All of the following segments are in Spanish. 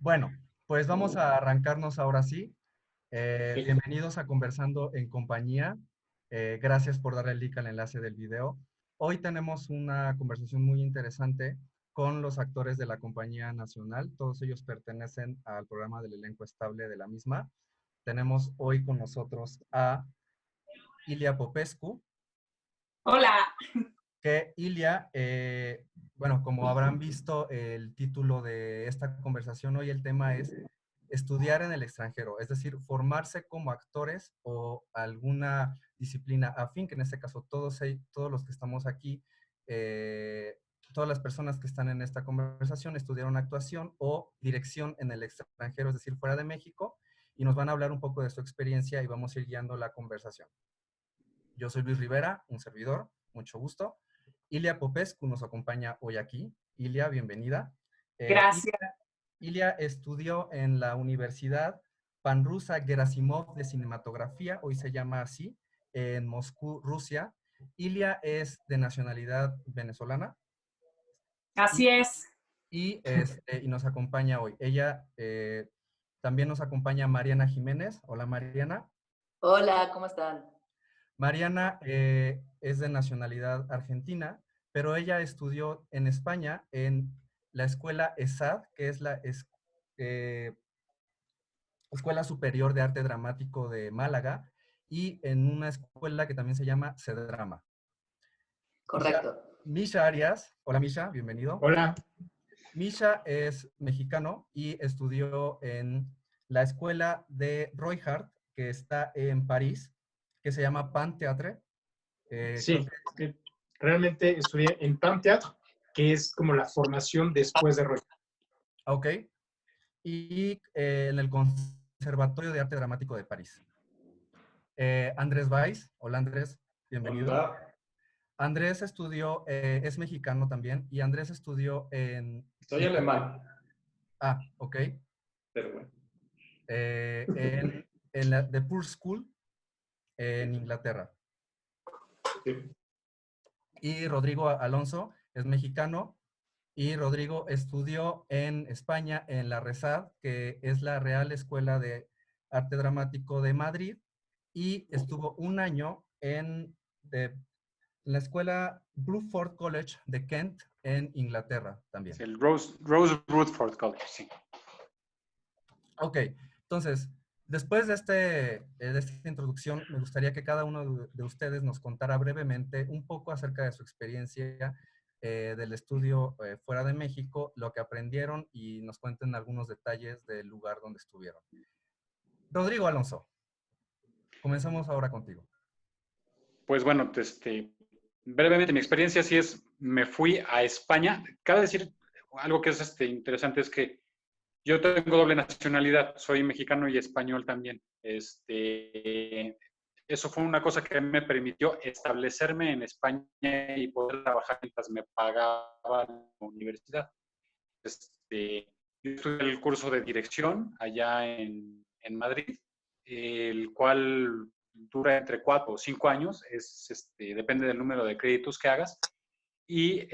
Bueno, pues vamos a arrancarnos ahora sí. Sí. Bienvenidos a Conversando en Compañía. Gracias por darle el link al enlace del video. Hoy tenemos una conversación muy interesante con los actores de la Compañía Nacional. Todos ellos pertenecen al programa del elenco estable de la misma. Tenemos hoy con nosotros a Ilia Popescu, Hola. que Ilia, bueno, como habrán visto el título de esta conversación, hoy el tema es estudiar en el extranjero, es decir, formarse como actores o alguna disciplina afín, que en este caso todos los que estamos aquí, eh, todas las personas que están en esta conversación estudiaron actuación o dirección en el extranjero, es decir, fuera de México, y nos van a hablar un poco de su experiencia y vamos a ir guiando la conversación. Yo soy Luis Rivera, un servidor, mucho gusto. Ilia Popescu nos acompaña hoy aquí. Ilia, bienvenida. Gracias. Ilia estudió en la Universidad Panrusa Gerasimov de Cinematografía, hoy se llama así, en Moscú, Rusia. Ilia es de nacionalidad venezolana Así es. y nos acompaña hoy. Ella también nos acompaña Mariana Jiménez. Hola, Mariana. Hola, ¿cómo están? Mariana es de nacionalidad argentina, pero ella estudió en España en la escuela ESAD, que es la eh, Escuela Superior de Arte Dramático de Málaga, y en una escuela que también se llama CEDRAMA. Correcto. Misha Arias, hola Misha, bienvenido. Hola. Misha es mexicano y estudió en la escuela de Roy Hart, que está en París, que se llama Pan Theatre. Sí, realmente estudié en PAM Teatro, que es como la formación después de Roy. Ok. Y en el Conservatorio de Arte Dramático de París. Andrés Valls, hola Andrés, bienvenido. Hola. Andrés estudió, es mexicano también, y Andrés estudió en... Soy alemán, Ah, ok. pero bueno. En la The Poor School, en Inglaterra. Sí. Y Rodrigo Alonso es mexicano, y Rodrigo estudió en España, en la RESAD, que es la Real Escuela de Arte Dramático de Madrid, y estuvo un año en la escuela Bruford College de Kent, en Inglaterra también. Sí, el Rose Rutherford College, sí. Ok, entonces, después de esta introducción, me gustaría que cada uno de ustedes nos contara brevemente un poco acerca de su experiencia del estudio fuera de México, lo que aprendieron y nos cuenten algunos detalles del lugar donde estuvieron. Rodrigo Alonso, comenzamos ahora contigo. Pues bueno, brevemente mi experiencia sí es, me fui a España. Cabe decir algo que es interesante, es que yo tengo doble nacionalidad, soy mexicano y español también. Eso fue una cosa que me permitió establecerme en España y poder trabajar mientras me pagaba la universidad. Yo estudié el curso de dirección allá en Madrid, el cual dura entre 4 o 5 años, depende del número de créditos que hagas. Y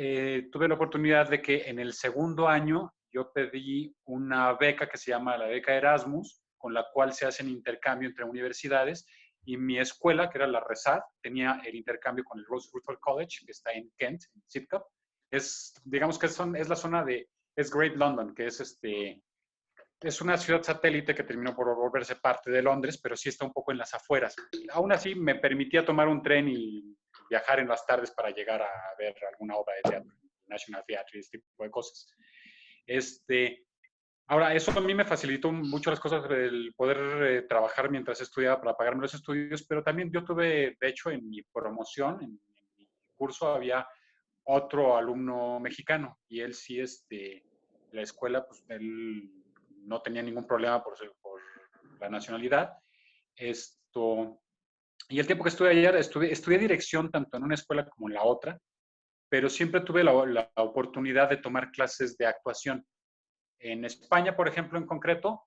tuve la oportunidad de que en el segundo año yo pedí una beca que se llama la beca Erasmus, con la cual se hacen intercambio entre universidades, y mi escuela, que era la RESAD, tenía el intercambio con el Rose Rutherford College, que está en Kent, en Sidcup. Digamos que es la zona es Great London, que es una ciudad satélite que terminó por volverse parte de Londres, pero sí está un poco en las afueras. Aún así, me permitía tomar un tren y viajar en las tardes para llegar a ver alguna obra de teatro, National Theatre y este tipo de cosas. Ahora, eso a mí me facilitó mucho las cosas, el poder trabajar mientras estudiaba para pagarme los estudios, pero también yo tuve, de hecho, en mi promoción, en mi curso, había otro alumno mexicano y él sí, la escuela, pues él no tenía ningún problema por la nacionalidad. Y el tiempo que estuve allá, estudié dirección tanto en una escuela como en la otra, pero siempre tuve la oportunidad de tomar clases de actuación. En España, por ejemplo, en concreto,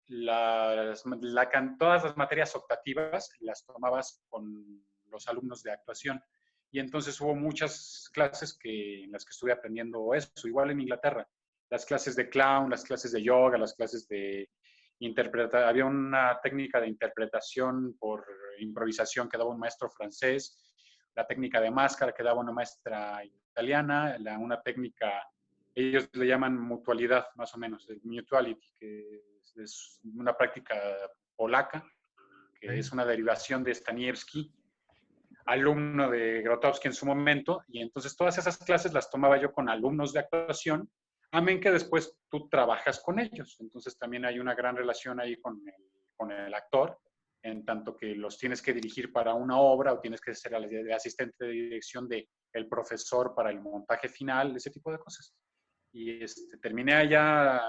todas las materias optativas las tomabas con los alumnos de actuación. Y entonces hubo muchas clases en las que estuve aprendiendo eso, igual en Inglaterra. las clases de clown, las clases de yoga, las clases de interpretación. Había una técnica de interpretación por improvisación que daba un maestro francés, la técnica de máscara que daba una maestra italiana, una técnica, ellos le llaman mutualidad, más o menos, el mutuality, que es una práctica polaca, que es una derivación de Staniewski, alumno de Grotowski en su momento, y entonces todas esas clases las tomaba yo con alumnos de actuación, amén que después tú trabajas con ellos. Entonces también hay una gran relación ahí con el actor, en tanto que los tienes que dirigir para una obra o tienes que ser el asistente de dirección del profesor para el montaje final, ese tipo de cosas. Y terminé allá,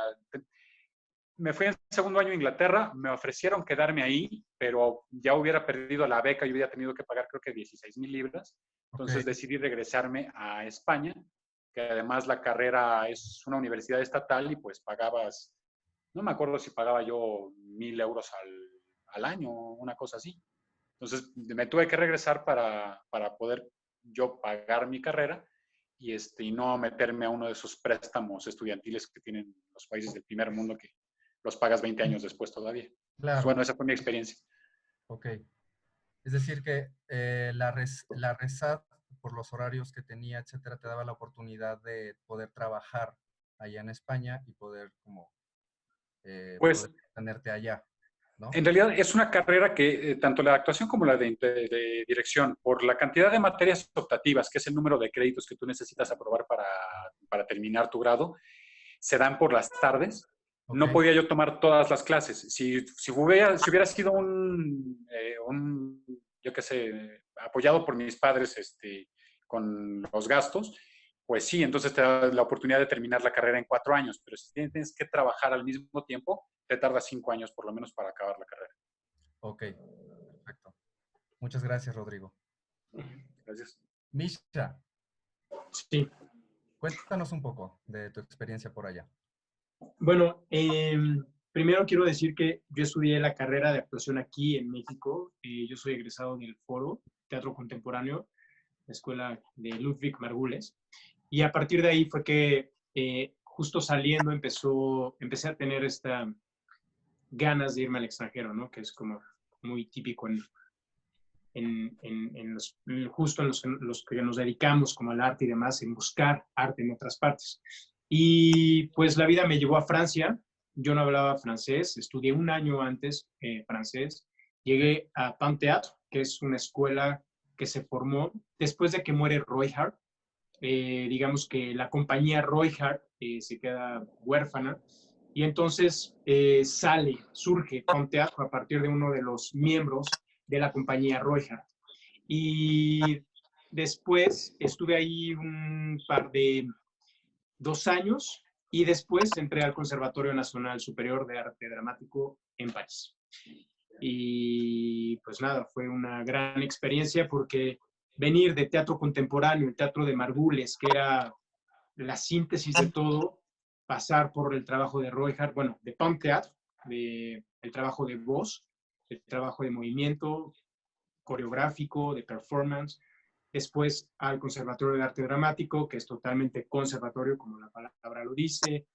me fui en segundo año a Inglaterra, me ofrecieron quedarme ahí, pero ya hubiera perdido la beca y hubiera tenido que pagar creo que 16,000 libras. Entonces decidí regresarme a España, que además la carrera es una universidad estatal y pues pagabas, no me acuerdo si pagaba yo 1,000 euros al año, una cosa así. Entonces me tuve que regresar para poder yo pagar mi carrera y no meterme a uno de esos préstamos estudiantiles que tienen los países del primer mundo que los pagas 20 años después todavía. Claro. Bueno, esa fue mi experiencia. Ok. Es decir que la RESAT, por los horarios que tenía, etcétera, te daba la oportunidad de poder trabajar allá en España y poder como Pues poder tenerte allá, ¿no? en realidad es una carrera que tanto la actuación como la de dirección, por la cantidad de materias optativas, que es el número de créditos que tú necesitas aprobar para terminar tu grado, se dan por las tardes. No Ok. podía yo tomar todas las clases. Si hubiera sido yo qué sé, apoyado por mis padres con los gastos, pues sí, entonces te da la oportunidad de terminar la carrera en 4 años, pero si tienes que trabajar al mismo tiempo, te tarda 5 años por lo menos para acabar la carrera. Ok, perfecto. Muchas gracias, Rodrigo. Gracias. Misha, Sí. cuéntanos un poco de tu experiencia por allá. Bueno, primero quiero decir que yo estudié la carrera de actuación aquí en México. Yo soy egresado del Foro Teatro Contemporáneo, la escuela de Ludwig Margules. Y a partir de ahí fue que justo saliendo empecé a tener esta ganas de irme al extranjero, ¿no? Que es como muy típico justo en los que nos dedicamos como al arte y demás, en buscar arte en otras partes. Y pues la vida me llevó a Francia. Yo no hablaba francés, estudié un año antes francés. Llegué a Pan Théâtre, que es una escuela que se formó después de que muere Roy Hart. Digamos que la compañía Roy Hart se queda huérfana y entonces surge Pan Théâtre a partir de uno de los miembros de la compañía Roy Hart. Y después estuve ahí un par de 2 años y después entré al Conservatorio Nacional Superior de Arte Dramático en París. Y pues nada, fue una gran experiencia porque venir de teatro contemporáneo, el teatro de Margules, que era la síntesis de todo, pasar por el trabajo de Roy Hart, bueno, de Pan Théâtre, el trabajo de voz, el trabajo de movimiento coreográfico, de performance, después al Conservatorio de Arte Dramático, que es totalmente conservatorio, como la palabra lo dice,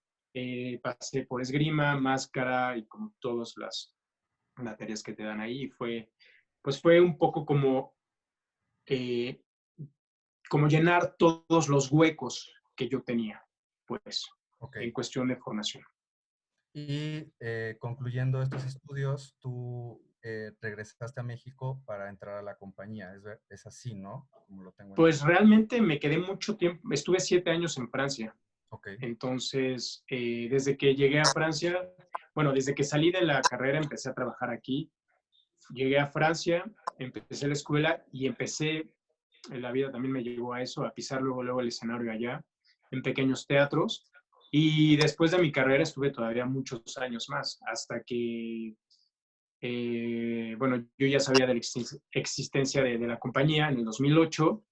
pasé por esgrima, máscara y como todas las materias que te dan ahí, y fue un poco como llenar todos los huecos que yo tenía, pues, en cuestión de formación. Y concluyendo estos estudios, tú regresaste a México para entrar a la compañía. Es así, ¿no? Como lo tengo pues realmente me quedé mucho tiempo, estuve 7 años en Francia. Okay. Entonces, desde que llegué a Francia, bueno, desde que salí de la carrera empecé a trabajar aquí. Llegué a Francia, empecé la escuela y la vida también me llevó a eso, a pisar luego el escenario allá, en pequeños teatros. Y después de mi carrera estuve todavía muchos años más, hasta que, bueno, yo ya sabía de la existencia de la compañía en el 2008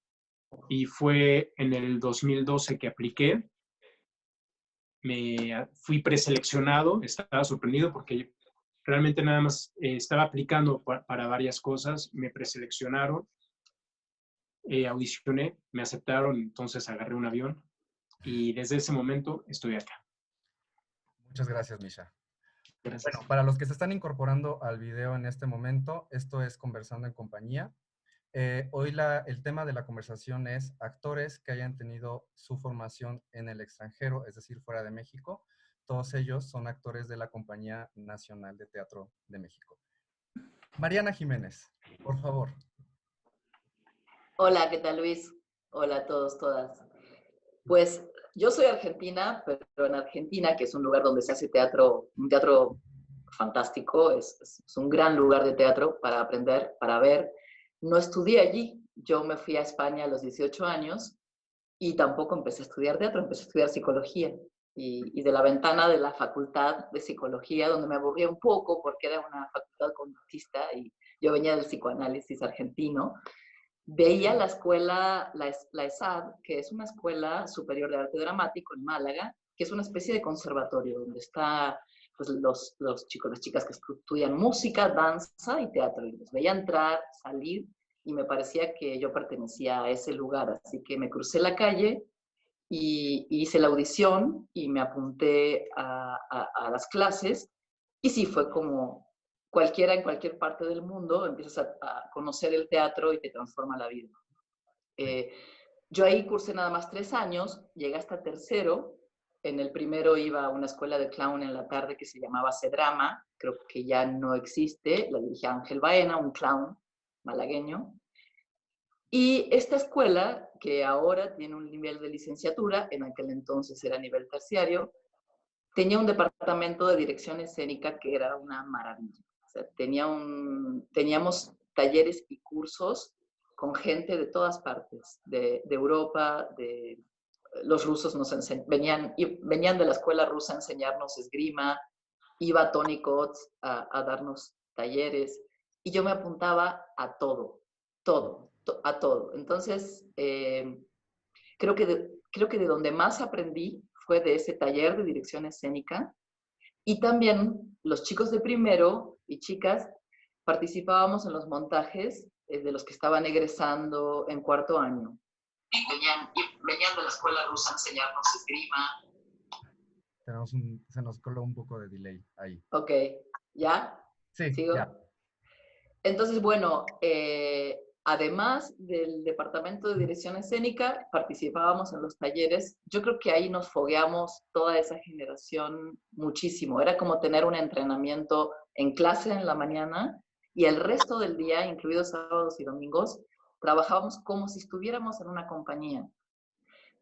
y fue en el 2012 que apliqué. Fui preseleccionado, estaba sorprendido porque realmente nada más estaba aplicando para varias cosas, me preseleccionaron, audicioné, me aceptaron, entonces agarré un avión y desde ese momento estoy acá. Muchas gracias, Misha. Gracias. Bueno, para los que se están incorporando al video en este momento, esto es Conversando en Compañía. Hoy el tema de la conversación es actores que hayan tenido su formación en el extranjero, es decir, fuera de México. Todos ellos son actores de la Compañía Nacional de Teatro de México. Mariana Jiménez, por favor. Hola, ¿qué tal, Luis? Hola a todos, todas. Pues yo soy argentina, pero en Argentina, que es un lugar donde se hace teatro, un teatro fantástico, es un gran lugar de teatro para aprender, para ver. No estudié allí, yo me fui a España a los 18 años y tampoco empecé a estudiar teatro, empecé a estudiar psicología. Y de la ventana de la facultad de psicología, donde me aburría un poco porque era una facultad conductista y yo venía del psicoanálisis argentino, veía la escuela, la ESAD, que es una escuela superior de arte dramático en Málaga, que es una especie de conservatorio donde está pues, los chicos, las chicas que estudian música, danza y teatro. Y los veía entrar, salir, y me parecía que yo pertenecía a ese lugar. Así que me crucé la calle y hice la audición y me apunté a las clases. Y sí, fue como cualquiera en cualquier parte del mundo, empiezas a conocer el teatro y te transforma la vida. Yo ahí cursé nada más 3 años, llegué hasta tercero. En el primero iba a una escuela de clown en la tarde que se llamaba Cedrama, creo que ya no existe, la dirigía Ángel Baena, un clown malagueño. Y esta escuela, que ahora tiene un nivel de licenciatura, en aquel entonces era nivel terciario, tenía un departamento de dirección escénica que era una maravilla. O sea, teníamos talleres y cursos con gente de todas partes, de Europa, los rusos venían de la escuela rusa a enseñarnos esgrima, iba Tony Kotz a darnos talleres, y yo me apuntaba a todo. Entonces, creo que de donde más aprendí fue de ese taller de dirección escénica, y también los chicos de primero y chicas participábamos en los montajes de los que estaban egresando en 4º año. Venían de la escuela rusa a enseñarnos esgrima. Se nos coló un poco de delay ahí. Ok, ¿ya? Sí, ¿Sigo? ya. Entonces, bueno, además del departamento de dirección escénica, participábamos en los talleres. Yo creo que ahí nos fogueamos toda esa generación muchísimo. Era como tener un entrenamiento en clase en la mañana y el resto del día, incluidos sábados y domingos, trabajábamos como si estuviéramos en una compañía.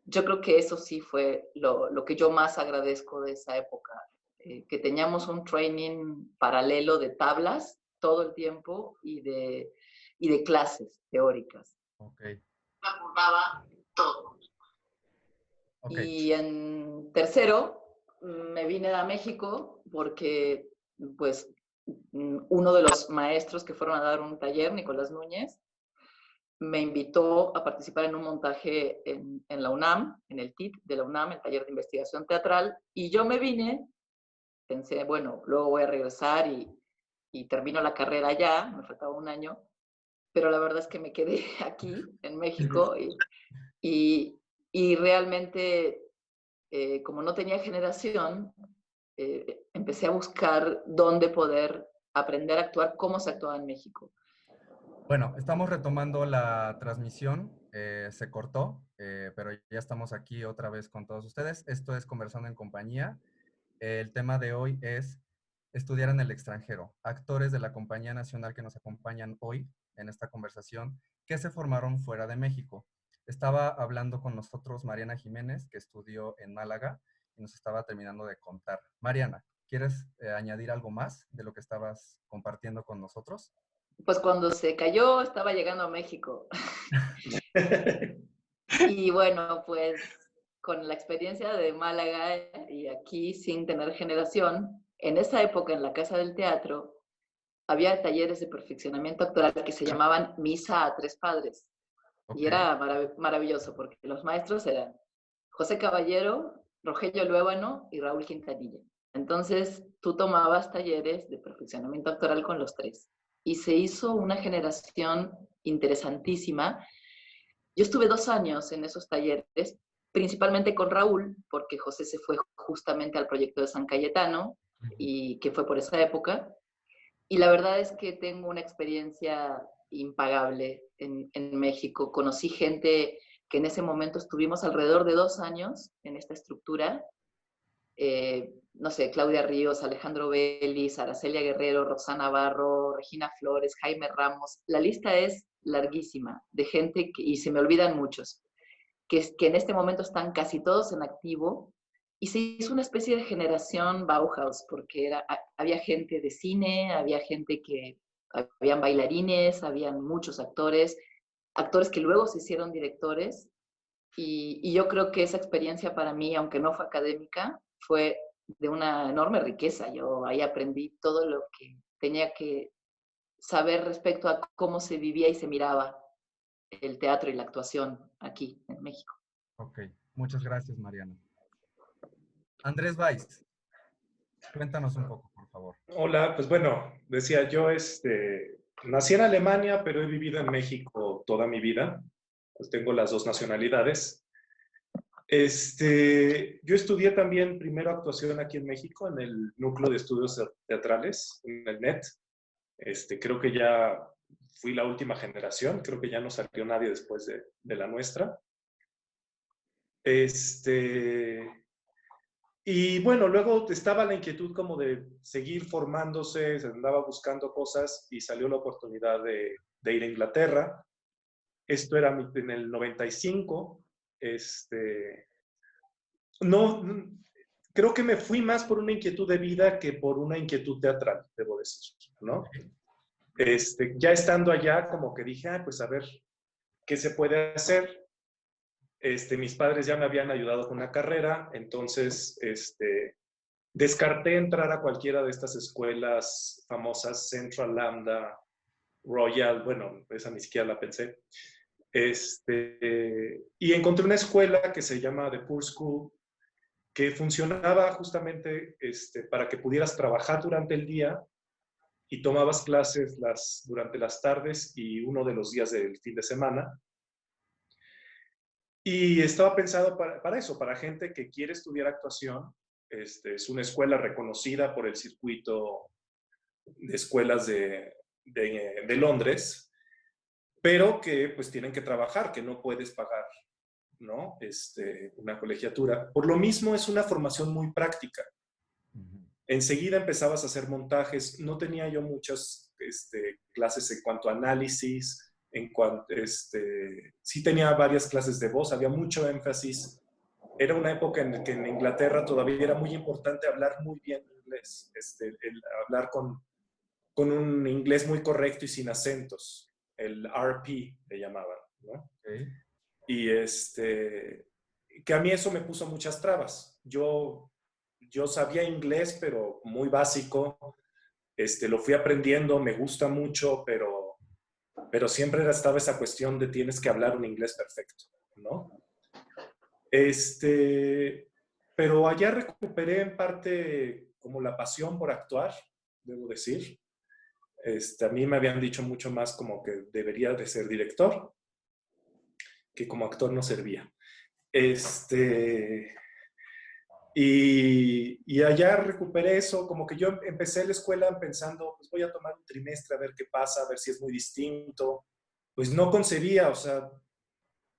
Yo creo que eso sí fue lo que yo más agradezco de esa época, que teníamos un training paralelo de tablas todo el tiempo y de clases teóricas. Okay. Me apuntaba todo. Okay. Y en tercero me vine a México porque pues uno de los maestros que fueron a dar un taller, Nicolás Núñez, me invitó a participar en un montaje en la UNAM, en el TIT de la UNAM, el taller de investigación teatral, y yo me vine, pensé, bueno, luego voy a regresar y termino la carrera allá, me faltaba 1 año, pero la verdad es que me quedé aquí, en México, y realmente, como no tenía generación, empecé a buscar dónde poder aprender a actuar, cómo se actuaba en México. Bueno, estamos retomando la transmisión, se cortó, pero ya estamos aquí otra vez con todos ustedes. Esto es Conversando en Compañía. El tema de hoy es estudiar en el extranjero. Actores de la Compañía Nacional que nos acompañan hoy en esta conversación, que se formaron fuera de México. Estaba hablando con nosotros Mariana Jiménez, que estudió en Málaga, y nos estaba terminando de contar. Mariana, ¿quieres añadir algo más de lo que estabas compartiendo con nosotros? Pues cuando se cayó, estaba llegando a México. Y bueno, pues con la experiencia de Málaga y aquí sin tener generación, en esa época en la Casa del Teatro había talleres de perfeccionamiento actoral que se llamaban Misa a 3 Padres. Okay. Y era maravilloso porque los maestros eran José Caballero, Rogelio Luébano y Raúl Quintanilla. Entonces tú tomabas talleres de perfeccionamiento actoral con los 3. Y se hizo una generación interesantísima. Yo estuve 2 años en esos talleres, principalmente con Raúl, porque José se fue justamente al proyecto de San Cayetano, y que fue por esa época. Y la verdad es que tengo una experiencia impagable en México. Conocí gente que en ese momento estuvimos alrededor de 2 años en esta estructura. No sé, Claudia Ríos, Alejandro Vélez, Aracelia Guerrero, Roxana Navarro, Regina Flores, Jaime Ramos. La lista es larguísima de gente, y se me olvidan muchos, que en este momento están casi todos en activo, y se hizo una especie de generación Bauhaus, porque había gente de cine, había habían bailarines, habían muchos actores que luego se hicieron directores, y yo creo que esa experiencia para mí, aunque no fue académica, fue de una enorme riqueza. Yo ahí aprendí todo lo que tenía que saber respecto a cómo se vivía y se miraba el teatro y la actuación aquí en México. Ok, muchas gracias, Mariana. Andrés Valls, cuéntanos un poco, por favor. Hola, pues bueno, decía yo, nací en Alemania, pero he vivido en México toda mi vida. Pues tengo las 2 nacionalidades. Yo estudié también primero actuación aquí en México, en el Núcleo de Estudios Teatrales, en el NET. Creo que ya fui la última generación, creo que ya no salió nadie después de la nuestra. Y bueno, luego estaba la inquietud como de seguir formándose, se andaba buscando cosas y salió la oportunidad de ir a Inglaterra. Esto era en el 95. No, creo que me fui más por una inquietud de vida que por una inquietud teatral, debo decir, ¿no? Ya estando allá, como que dije, pues a ver, ¿qué se puede hacer? Mis padres ya me habían ayudado con una carrera, entonces descarté entrar a cualquiera de estas escuelas famosas, Central, Lambda, Royal, bueno, esa ni siquiera la pensé. Y encontré una escuela que se llama The Poor School, que funcionaba justamente para que pudieras trabajar durante el día y tomabas clases durante las tardes y uno de los días del fin de semana. Y estaba pensado para eso, para gente que quiere estudiar actuación. Es una escuela reconocida por el circuito de escuelas de Londres, pero que pues tienen que trabajar, que no puedes pagar, ¿no? Una colegiatura. Por lo mismo es una formación muy práctica. Enseguida empezabas a hacer montajes. No tenía yo muchas clases en cuanto a análisis, sí tenía varias clases de voz, había mucho énfasis. Era una época en que en Inglaterra todavía era muy importante hablar muy bien inglés, hablar con un inglés muy correcto y sin acentos, el RP le llamaban, ¿no? Okay. Y que a mí eso me puso muchas trabas. Yo sabía inglés, pero muy básico. Lo fui aprendiendo, me gusta mucho, pero siempre estaba esa cuestión de tienes que hablar un inglés perfecto, ¿no? Pero allá recuperé en parte como la pasión por actuar, debo decir. A mí me habían dicho mucho más como que debería de ser director, que como actor no servía. Y allá recuperé eso, como que yo empecé la escuela pensando, pues voy a tomar un trimestre a ver qué pasa, a ver si es muy distinto. Pues no concebía, o sea,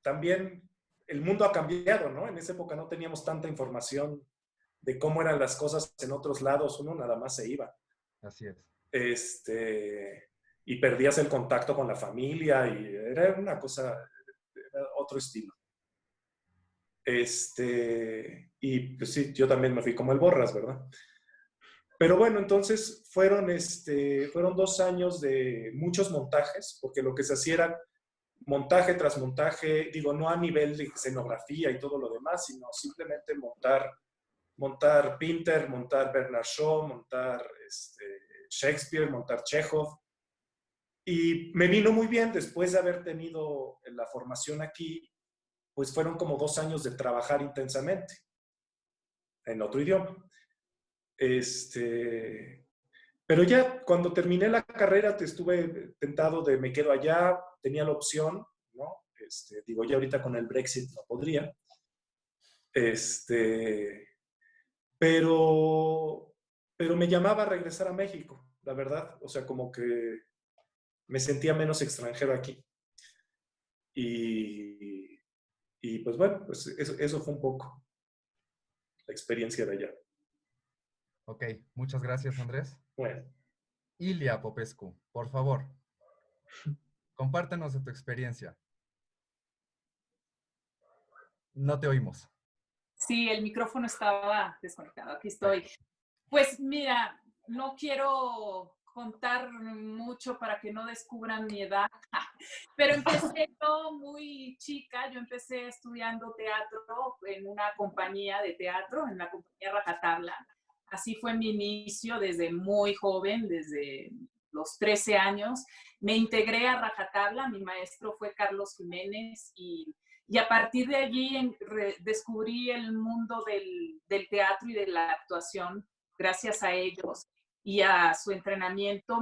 también el mundo ha cambiado, ¿no? En esa época no teníamos tanta información de cómo eran las cosas en otros lados, uno nada más se iba. Así es. Y perdías el contacto con la familia y era una cosa, era otro estilo. Y pues sí, yo también me fui como el Borras, ¿verdad? Pero bueno, entonces fueron 2 años de muchos montajes, porque lo que se hacía era montaje tras montaje, digo, no a nivel de escenografía y todo lo demás, sino simplemente montar Pinter, montar Bernard Shaw, montar Shakespeare, montar Chekhov. Y me vino muy bien después de haber tenido la formación aquí, pues fueron como 2 años de trabajar intensamente en otro idioma. Pero ya cuando terminé la carrera estuve tentado de me quedo allá, tenía la opción, ¿no? Digo, ya ahorita con el Brexit no podría. pero me llamaba a regresar a México, la verdad. O sea, como que me sentía menos extranjero aquí. Y, y pues bueno, pues eso fue un poco la experiencia de allá. Ok, muchas gracias, Andrés. Bueno, Ilia Popescu, por favor, compártenos de tu experiencia. No te oímos. Sí, el micrófono estaba desconectado. Aquí Ahí. estoy. Pues mira, no quiero contar mucho para que no descubran mi edad, pero empecé yo muy chica. Yo empecé estudiando teatro en una compañía de teatro, en la compañía Rajatabla. Así fue mi inicio desde muy joven, desde los 13 años. Me integré a Rajatabla, mi maestro fue Carlos Jiménez y a partir de allí descubrí el mundo del teatro y de la actuación. Gracias a ellos y a su entrenamiento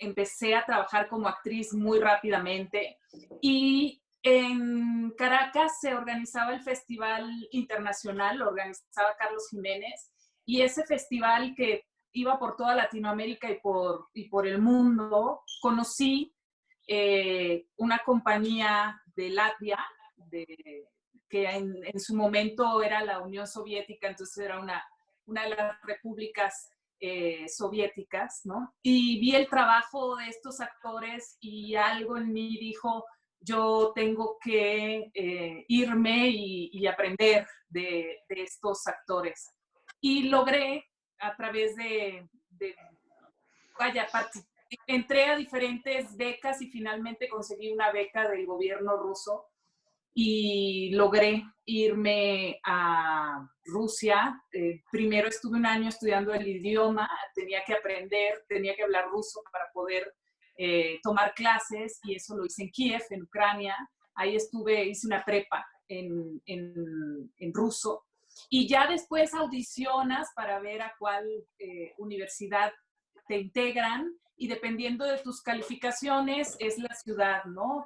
empecé a trabajar como actriz muy rápidamente y en Caracas se organizaba el Festival Internacional, lo organizaba Carlos Jiménez, y ese festival que iba por toda Latinoamérica y por el mundo, conocí una compañía de Latvia, que en su momento era la Unión Soviética, entonces era una de las repúblicas soviéticas, ¿no? Y vi el trabajo de estos actores y algo en mí dijo, yo tengo que irme y aprender de estos actores. Y logré, a través vaya, entré a diferentes becas y finalmente conseguí una beca del gobierno ruso y logré irme a Rusia. Primero estuve un año estudiando el idioma, tenía que aprender, tenía que hablar ruso para poder tomar clases y eso lo hice en Kiev, en Ucrania. Ahí hice una prepa en ruso y ya después audicionas para ver a cuál universidad te integran y dependiendo de tus calificaciones es la ciudad, ¿no?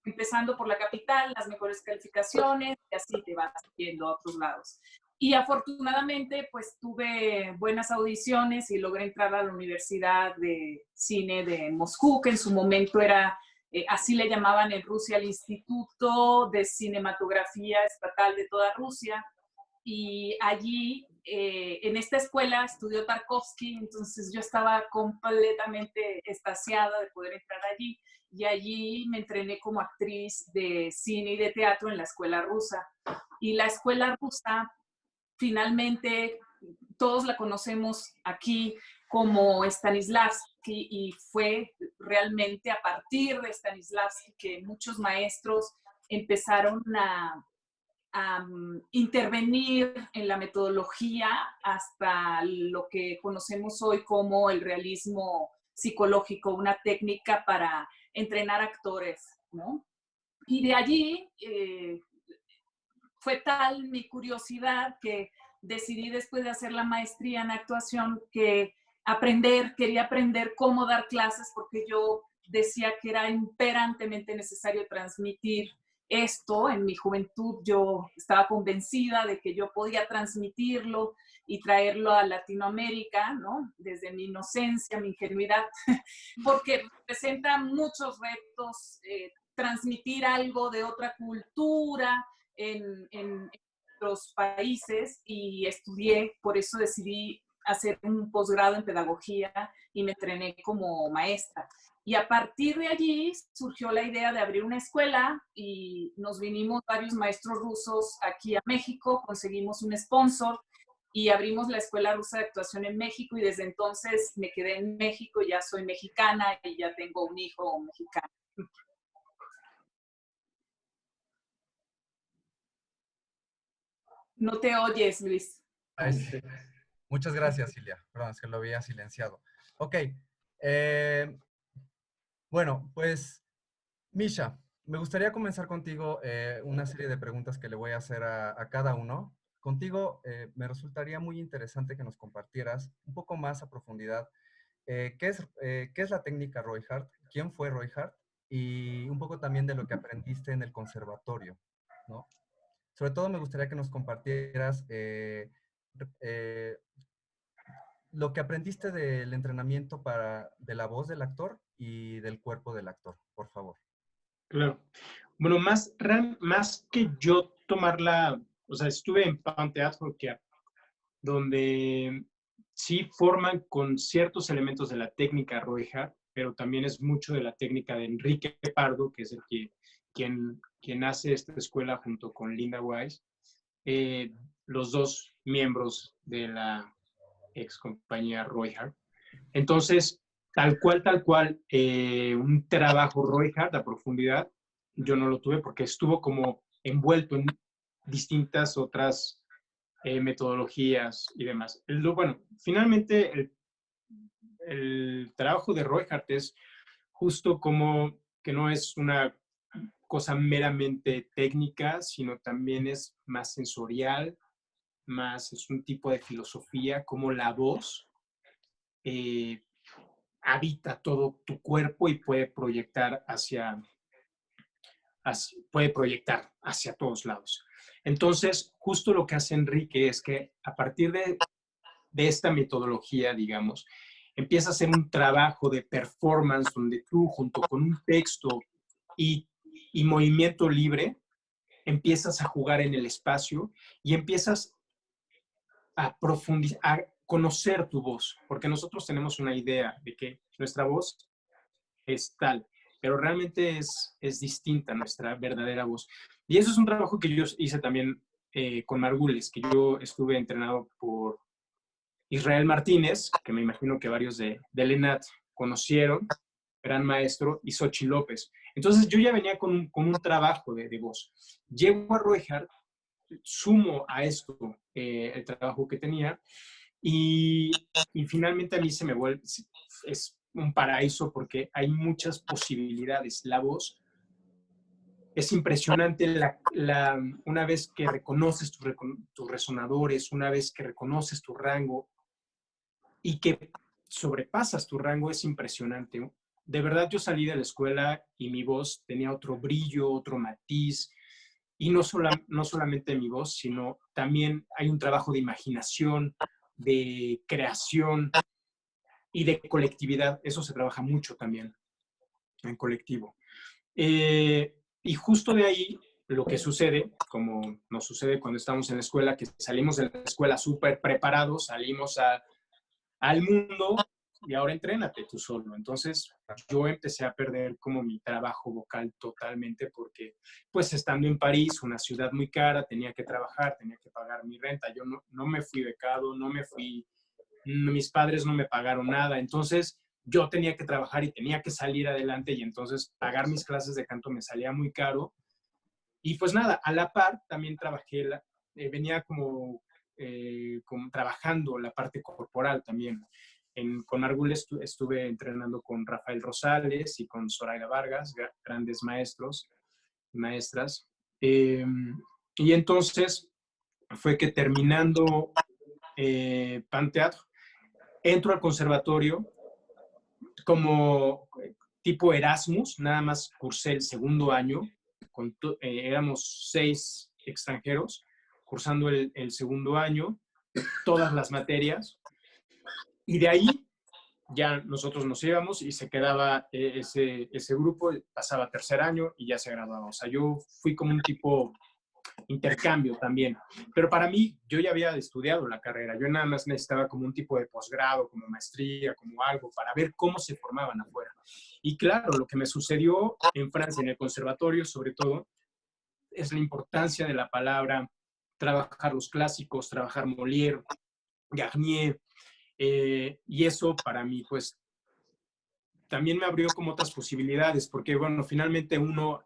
Empezando por la capital, las mejores calificaciones y así te vas yendo a otros lados. Y afortunadamente pues tuve buenas audiciones y logré entrar a la Universidad de Cine de Moscú, que en su momento era, así le llamaban en Rusia, el Instituto de Cinematografía Estatal de toda Rusia. Y allí, en esta escuela, estudió Tarkovsky, entonces yo estaba completamente extasiada de poder entrar allí. Y allí me entrené como actriz de cine y de teatro en la escuela rusa. Y la escuela rusa, finalmente, todos la conocemos aquí como Stanislavski y fue realmente a partir de Stanislavski que muchos maestros empezaron a intervenir en la metodología hasta lo que conocemos hoy como el realismo psicológico, una técnica para entrenar actores, ¿no? Y de allí fue tal mi curiosidad que decidí después de hacer la maestría en actuación que quería aprender cómo dar clases porque yo decía que era imperantemente necesario transmitir esto. En mi juventud yo estaba convencida de que yo podía transmitirlo y traerlo a Latinoamérica, ¿no? Desde mi inocencia, mi ingenuidad, porque representa muchos retos, transmitir algo de otra cultura en otros países y estudié, por eso decidí hacer un posgrado en pedagogía y me entrené como maestra. Y a partir de allí surgió la idea de abrir una escuela y nos vinimos varios maestros rusos aquí a México, conseguimos un sponsor y abrimos la Escuela Rusa de Actuación en México y desde entonces me quedé en México, ya soy mexicana y ya tengo un hijo mexicano. No te oyes, Luis. Muchas gracias, Ilia. Perdón, es que lo había silenciado. Ok. Bueno, pues, Misha, me gustaría comenzar contigo una serie de preguntas que le voy a hacer a cada uno. Contigo me resultaría muy interesante que nos compartieras un poco más a profundidad qué es la técnica Roy Hart, quién fue Roy Hart y un poco también de lo que aprendiste en el conservatorio, ¿no? Sobre todo me gustaría que nos compartieras eh, lo que aprendiste del entrenamiento de la voz del actor y del cuerpo del actor, por favor. Claro. Bueno, más que yo tomarla, o sea, estuve en Pan Teatro donde sí forman con ciertos elementos de la técnica Roy Hart, pero también es mucho de la técnica de Enrique Pardo, que es quien hace esta escuela junto con Linda Wise, los dos miembros de la ex compañía Roy Hart. Entonces, tal cual, un trabajo Roy Hart a profundidad, yo no lo tuve porque estuvo como envuelto en distintas otras metodologías y demás. Bueno, finalmente el trabajo de Roy Hart es justo como que no es una cosa meramente técnica, sino también es más sensorial, es un tipo de filosofía, como la voz habita todo tu cuerpo y puede proyectar hacia todos lados. Entonces, justo lo que hace Enrique es que a partir de esta metodología, digamos, empieza a hacer un trabajo de performance donde tú, junto con un texto y movimiento libre, empiezas a jugar en el espacio y empiezas a profundizar, a conocer tu voz, porque nosotros tenemos una idea de que nuestra voz es tal, pero realmente es distinta nuestra verdadera voz. Y eso es un trabajo que yo hice también con Margules, que yo estuve entrenado por Israel Martínez, que me imagino que varios de ENAD conocieron, gran maestro, y Xochitl López. Entonces yo ya venía con un trabajo de voz. Llego a Roy Hart, sumo a esto el trabajo que tenía y finalmente a mí se me vuelve, es un paraíso porque hay muchas posibilidades. La voz es impresionante una vez que reconoces tus resonadores, una vez que reconoces tu rango y que sobrepasas tu rango, es impresionante. De verdad, yo salí de la escuela y mi voz tenía otro brillo, otro matiz, y no solamente mi voz, sino también hay un trabajo de imaginación, de creación y de colectividad. Eso se trabaja mucho también en colectivo. Y justo de ahí lo que sucede, como nos sucede cuando estamos en la escuela, que salimos de la escuela súper preparados, salimos al mundo y ahora entrénate tú solo. Entonces yo empecé a perder como mi trabajo vocal totalmente porque pues estando en París, una ciudad muy cara, tenía que trabajar, tenía que pagar mi renta. Yo no me fui becado, mis padres no me pagaron nada. Entonces yo tenía que trabajar y tenía que salir adelante y entonces pagar mis clases de canto me salía muy caro. Y pues nada, a la par también venía como trabajando la parte corporal también. Con Argules estuve entrenando con Rafael Rosales y con Zoraida Vargas, grandes maestros y maestras. Y entonces fue que terminando Pan Teatro, entro al conservatorio como tipo Erasmus, nada más cursé el segundo año, éramos 6 extranjeros cursando el segundo año, todas las materias, y de ahí ya nosotros nos íbamos y se quedaba ese grupo, pasaba tercer año y ya se graduaba. O sea, yo fui como un tipo intercambio también. Pero para mí, yo ya había estudiado la carrera. Yo nada más necesitaba como un tipo de posgrado, como maestría, como algo, para ver cómo se formaban afuera. Y claro, lo que me sucedió en Francia, en el conservatorio, sobre todo, es la importancia de la palabra, trabajar los clásicos, trabajar Molière, Garnier, y eso para mí, pues, también me abrió como otras posibilidades, porque, bueno, finalmente uno,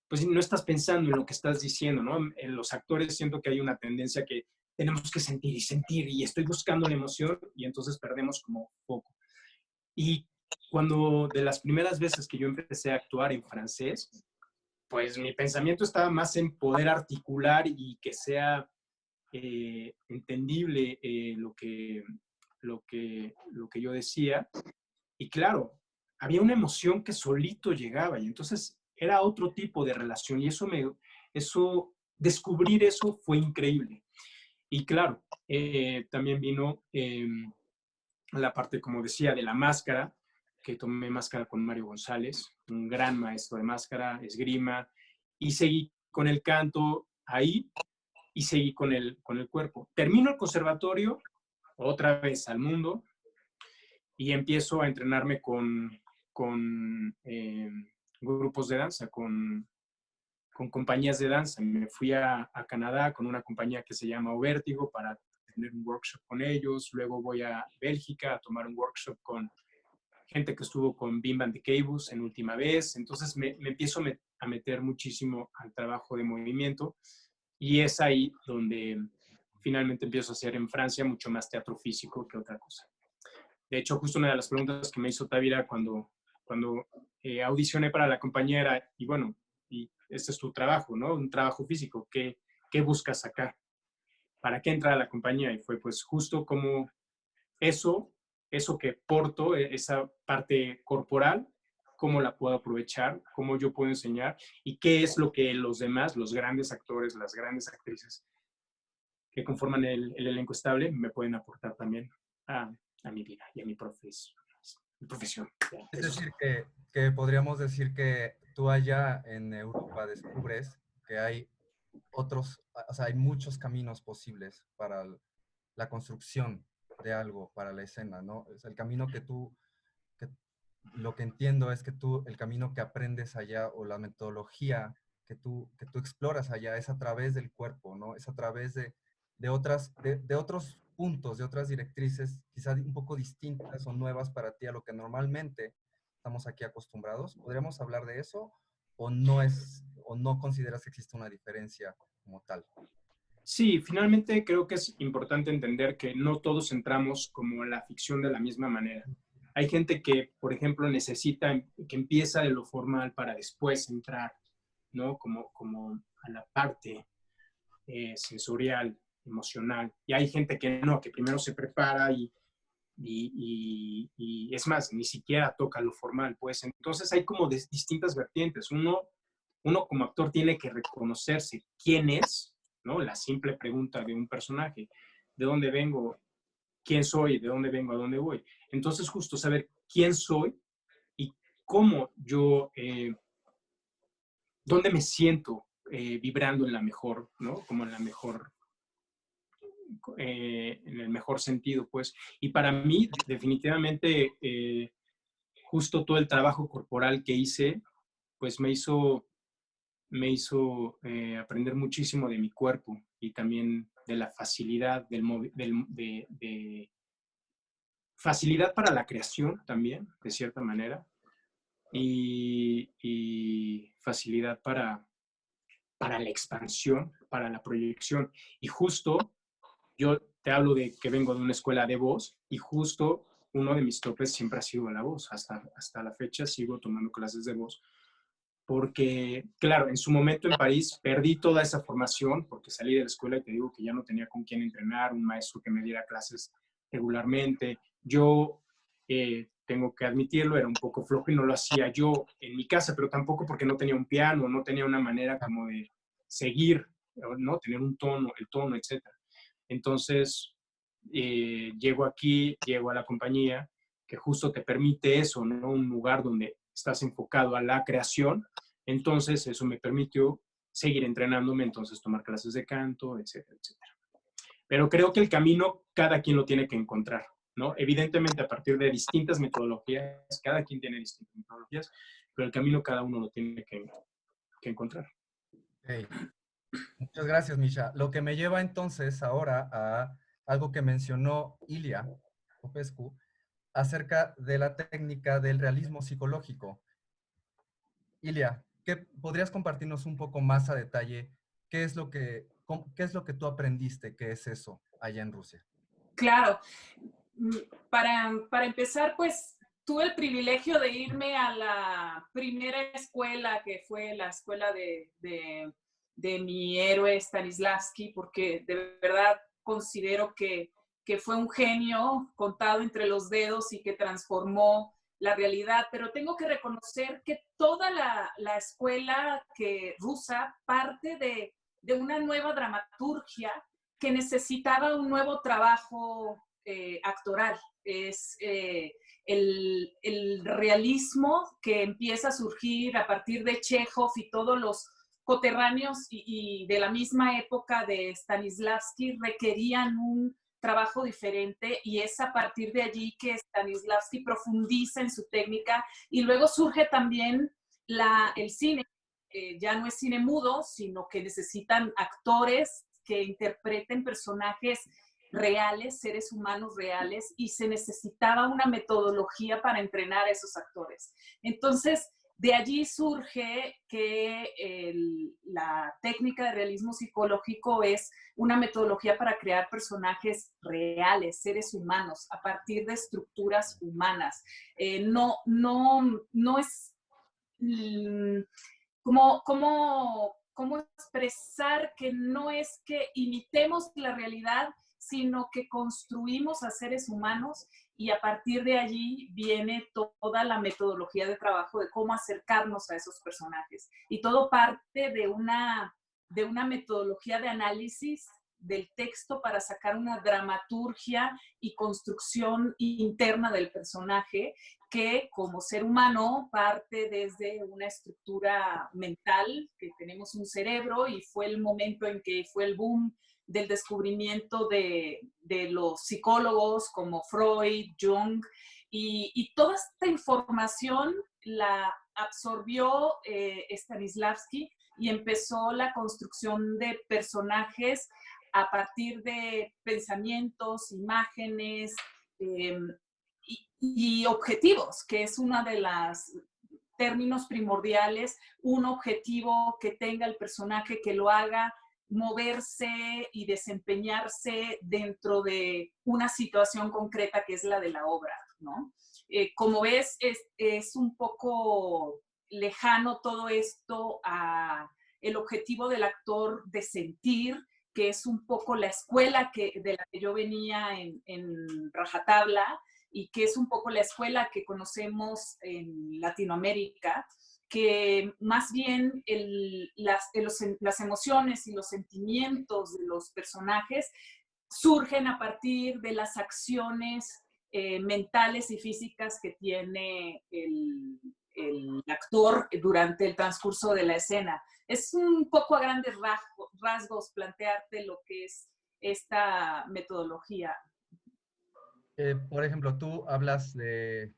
pues, no estás pensando en lo que estás diciendo, ¿no? En los actores siento que hay una tendencia que tenemos que sentir, y estoy buscando la emoción, y entonces perdemos como foco. Y cuando de las primeras veces que yo empecé a actuar en francés, pues mi pensamiento estaba más en poder articular y que sea entendible lo que yo decía. Y claro, había una emoción que solito llegaba y entonces era otro tipo de relación y descubrir eso fue increíble. Y claro, también vino la parte, como decía, de la máscara, que tomé máscara con Mario González, un gran maestro de máscara, esgrima, y seguí con el canto ahí y seguí con el cuerpo. Termino el conservatorio, otra vez al mundo, y empiezo a entrenarme con grupos de danza, con compañías de danza. Me fui a Canadá con una compañía que se llama Vértigo para tener un workshop con ellos. Luego voy a Bélgica a tomar un workshop con gente que estuvo con Bim Van de Cabus en última vez. Entonces me empiezo a meter muchísimo al trabajo de movimiento y es ahí donde finalmente empiezo a hacer en Francia mucho más teatro físico que otra cosa. De hecho, justo una de las preguntas que me hizo Tavira cuando audicioné para la compañía era, y bueno, y este es tu trabajo, ¿no? Un trabajo físico, ¿qué buscas acá? ¿Para qué entrar a la compañía? Y fue pues justo como eso que porto, esa parte corporal, cómo la puedo aprovechar, cómo yo puedo enseñar y qué es lo que los demás, los grandes actores, las grandes actrices que conforman el elenco estable me pueden aportar también a mi vida y a mi profesión. Es decir, que podríamos decir que tú allá en Europa descubres que hay otros, o sea, hay muchos caminos posibles para la construcción de algo, para la escena, ¿no? Es el camino que lo que entiendo es que tú, el camino que aprendes allá o la metodología que tú exploras allá es a través del cuerpo, ¿no? Es a través de otros puntos, de otras directrices, quizás un poco distintas o nuevas para ti a lo que normalmente estamos aquí acostumbrados. ¿Podríamos hablar de eso? ¿O no consideras que existe una diferencia como tal? Sí, finalmente creo que es importante entender que no todos entramos como en la ficción de la misma manera. Hay gente que, por ejemplo, necesita, que empieza de lo formal para después entrar, ¿no? Como a la parte sensorial, emocional. Y hay gente que no, que primero se prepara y es más, ni siquiera toca lo formal, pues. Entonces hay como distintas vertientes. Uno como actor tiene que reconocerse quién es, ¿no? La simple pregunta de un personaje, ¿de dónde vengo? ¿Quién soy? ¿De dónde vengo? ¿A dónde voy? Entonces justo saber quién soy y cómo yo, dónde me siento vibrando en la mejor, ¿no? Como en la mejor, en el mejor sentido, pues. Y para mí, definitivamente, justo todo el trabajo corporal que hice, pues me hizo aprender muchísimo de mi cuerpo y también de la facilidad de facilidad para la creación también, de cierta manera, y facilidad para la expansión, para la proyección. Y justo yo te hablo de que vengo de una escuela de voz y justo uno de mis topes siempre ha sido la voz. Hasta la fecha sigo tomando clases de voz porque, claro, en su momento en París perdí toda esa formación porque salí de la escuela y te digo que ya no tenía con quién entrenar, un maestro que me diera clases regularmente. Yo tengo que admitirlo, era un poco flojo y no lo hacía yo en mi casa, pero tampoco porque no tenía un piano, no tenía una manera como de seguir, ¿no? Tener un tono, el tono, etc. Entonces, llego aquí, llego a la compañía que justo te permite eso, ¿no? Un lugar donde estás enfocado a la creación. Entonces, eso me permitió seguir entrenándome, entonces tomar clases de canto, etcétera, etcétera. Pero creo que el camino cada quien lo tiene que encontrar, ¿no? Evidentemente, a partir de distintas metodologías, cada quien tiene distintas metodologías, pero el camino cada uno lo tiene que encontrar. Hey, muchas gracias, Misha. Lo que me lleva entonces ahora a algo que mencionó Ilia Popescu acerca de la técnica del realismo psicológico. Ilia, ¿podrías compartirnos un poco más a detalle qué es lo que tú aprendiste, qué es eso allá en Rusia? Claro. Para empezar, pues tuve el privilegio de irme a la primera escuela, que fue la escuela de mi héroe Stanislavski, porque de verdad considero que fue un genio contado entre los dedos y que transformó la realidad. Pero tengo que reconocer que toda la escuela rusa parte de una nueva dramaturgia que necesitaba un nuevo trabajo actoral. Es el realismo que empieza a surgir a partir de Chekhov y todos los coterráneos y de la misma época de Stanislavski requerían un trabajo diferente, y es a partir de allí que Stanislavski profundiza en su técnica, y luego surge también el cine. Ya no es cine mudo, sino que necesitan actores que interpreten personajes reales, seres humanos reales, y se necesitaba una metodología para entrenar a esos actores. Entonces, de allí surge que la técnica de realismo psicológico es una metodología para crear personajes reales, seres humanos, a partir de estructuras humanas. No es cómo expresar que no es que imitemos la realidad, sino que construimos a seres humanos, y a partir de allí viene toda la metodología de trabajo de cómo acercarnos a esos personajes. Y todo parte de una metodología de análisis del texto para sacar una dramaturgia y construcción interna del personaje, que como ser humano parte desde una estructura mental, que tenemos un cerebro, y fue el momento en que fue el boom del descubrimiento de los psicólogos como Freud, Jung, y toda esta información la absorbió Stanislavski, y empezó la construcción de personajes a partir de pensamientos, imágenes y objetivos, que es una de las términos primordiales, un objetivo que tenga el personaje, que lo haga moverse y desempeñarse dentro de una situación concreta que es la de la obra, ¿no? Como ves, es un poco lejano todo esto a el objetivo del actor de sentir, que es un poco la escuela de la que yo venía en Rajatabla, y que es un poco la escuela que conocemos en Latinoamérica, que más bien las emociones y los sentimientos de los personajes surgen a partir de las acciones mentales y físicas que tiene el actor durante el transcurso de la escena. Es un poco a grandes rasgos plantearte lo que es esta metodología. Por ejemplo, tú hablas de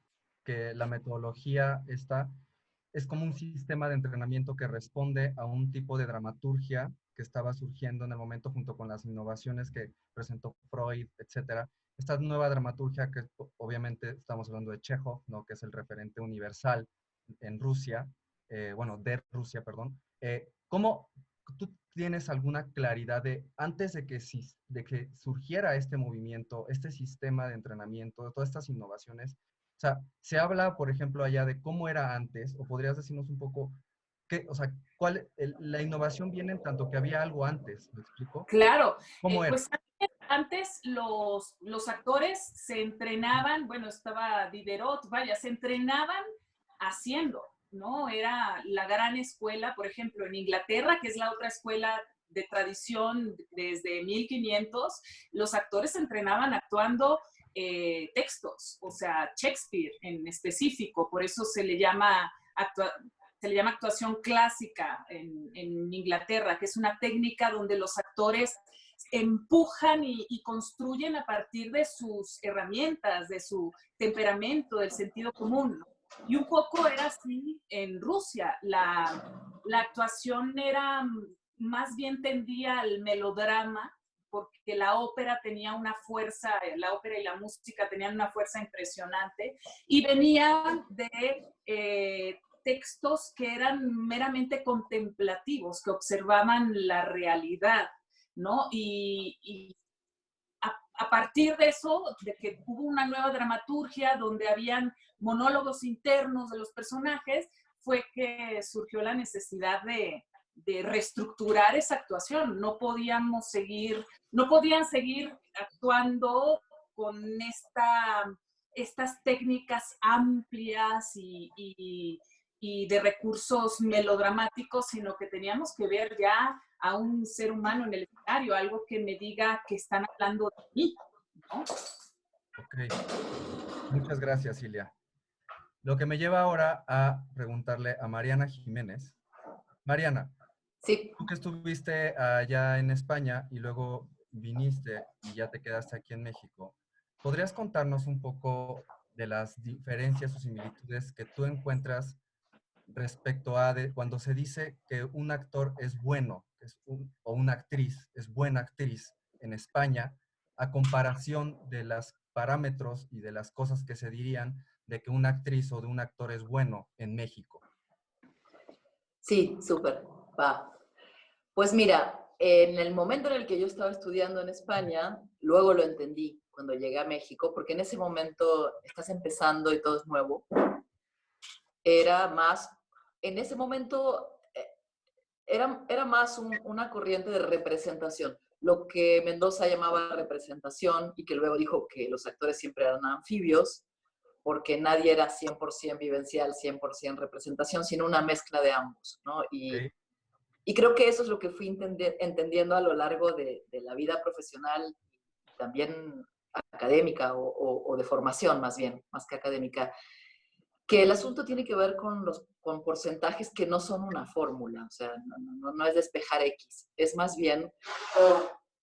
que la metodología es como un sistema de entrenamiento que responde a un tipo de dramaturgia que estaba surgiendo en el momento junto con las innovaciones que presentó Freud, etcétera. Esta nueva dramaturgia que obviamente estamos hablando de Chekhov, ¿no? Que es el referente universal en Rusia, de Rusia, perdón. ¿Cómo tú tienes alguna claridad de antes de que surgiera este movimiento, este sistema de entrenamiento, de todas estas innovaciones? O sea, se habla, por ejemplo, allá de cómo era antes, o podrías decirnos un poco, la innovación viene en tanto que había algo antes, ¿me explico? Claro, ¿Cómo era? pues antes los actores se entrenaban, bueno, estaba Diderot, vaya, se entrenaban haciendo, ¿no? Era la gran escuela, por ejemplo, en Inglaterra, que es la otra escuela de tradición desde 1500, los actores se entrenaban actuando textos, o sea, Shakespeare en específico, por eso se le llama actuación clásica en Inglaterra, que es una técnica donde los actores empujan y construyen a partir de sus herramientas, de su temperamento, del sentido común, ¿no? Y un poco era así en Rusia. La actuación era más bien tendía al melodrama, porque la ópera tenía una fuerza, la ópera y la música tenían una fuerza impresionante, y venían de textos que eran meramente contemplativos, que observaban la realidad, ¿no? Y a partir de eso, de que hubo una nueva dramaturgia donde habían monólogos internos de los personajes, fue que surgió la necesidad de reestructurar esa actuación. No podían seguir actuando con estas técnicas amplias y y de recursos melodramáticos, sino que teníamos que ver ya a un ser humano en el escenario, algo que me diga que están hablando de mí, ¿no? Ok, muchas gracias, Ilia. Lo que me lleva ahora a preguntarle a Mariana Jiménez. Mariana, Sí, tú que estuviste allá en España y luego viniste y ya te quedaste aquí en México, ¿podrías contarnos un poco de las diferencias o similitudes que tú encuentras respecto a cuando se dice que un actor es bueno o una actriz es buena actriz en España, a comparación de los parámetros y de las cosas que se dirían de que una actriz o de un actor es bueno en México? sí, súper, va. Pues mira, en el momento en el que yo estaba estudiando en España, luego lo entendí cuando llegué a México, porque en ese momento estás empezando y todo es nuevo. Era más, en ese momento era más una corriente de representación, lo que Mendoza llamaba representación y que luego dijo que los actores siempre eran anfibios, porque nadie era 100% vivencial, 100% representación, sino una mezcla de ambos, ¿no? ¿Ok? Y creo que eso es lo que fui entendiendo a lo largo de la vida profesional, también académica o de formación más bien, más que académica, que el asunto tiene que ver con porcentajes que no son una fórmula, o sea, no es despejar X, es más bien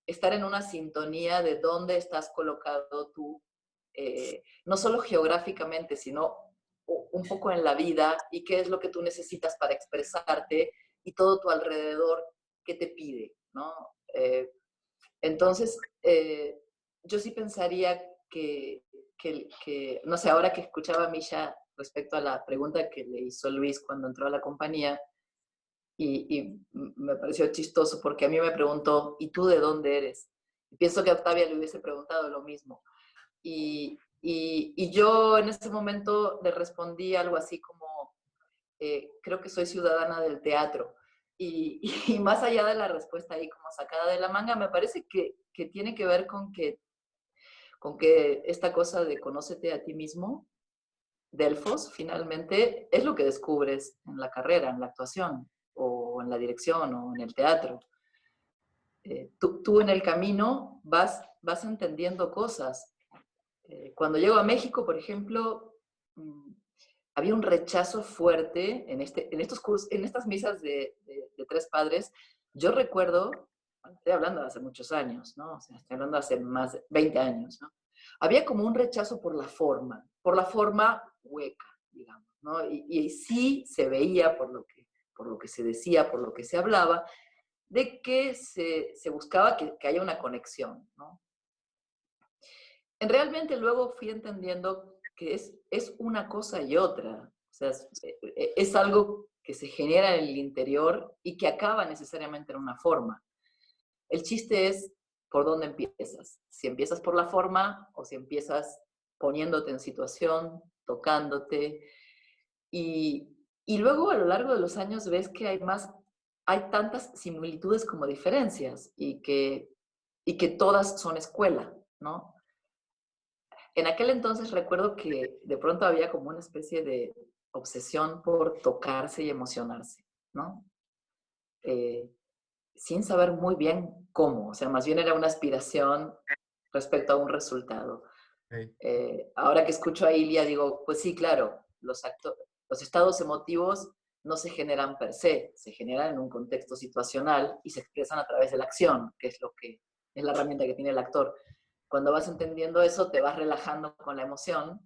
estar en una sintonía de dónde estás colocado tú, no solo geográficamente, sino un poco en la vida y qué es lo que tú necesitas para expresarte y todo tu alrededor que te pide, ¿no? Entonces, yo sí pensaría que, no sé, ahora que escuchaba a Misha respecto a la pregunta que le hizo Luis cuando entró a la compañía, y me pareció chistoso porque a mí me preguntó, ¿y tú de dónde eres? Y pienso que a Octavia le hubiese preguntado lo mismo. Y yo en ese momento le respondí algo así como, creo que soy ciudadana del teatro. Y más allá de la respuesta ahí como sacada de la manga, me parece que tiene que ver con que esta cosa de conócete a ti mismo, Delfos, finalmente, es lo que descubres en la carrera, en la actuación, o en la dirección, o en el teatro. Tú en el camino vas entendiendo cosas. Cuando llego a México, por ejemplo, había un rechazo fuerte en estos cursos, en estas misas de tres padres. Yo recuerdo, estoy hablando de hace muchos años, ¿no? O sea, estoy hablando de hace más de 20 años, ¿no? Había como un rechazo por la forma hueca, digamos, ¿no? Y sí se veía por lo que se decía, por lo que se hablaba, de que se buscaba que haya una conexión, ¿no? Realmente luego fui entendiendo que es una cosa y otra. O sea, es algo que se genera en el interior y que acaba necesariamente en una forma. El chiste es por dónde empiezas. Si empiezas por la forma o si empiezas poniéndote en situación, tocándote. Y luego a lo largo de los años ves que hay tantas similitudes como diferencias y que todas son escuela, ¿no? En aquel entonces recuerdo que de pronto había como una especie de obsesión por tocarse y emocionarse, ¿no? Sin saber muy bien cómo, o sea, más bien era una aspiración respecto a un resultado. Ok. Ahora que escucho a Ilia digo, pues sí, claro, los estados emotivos no se generan per se, se generan en un contexto situacional y se expresan a través de la acción, que es la herramienta que tiene el actor. Cuando vas entendiendo eso, te vas relajando con la emoción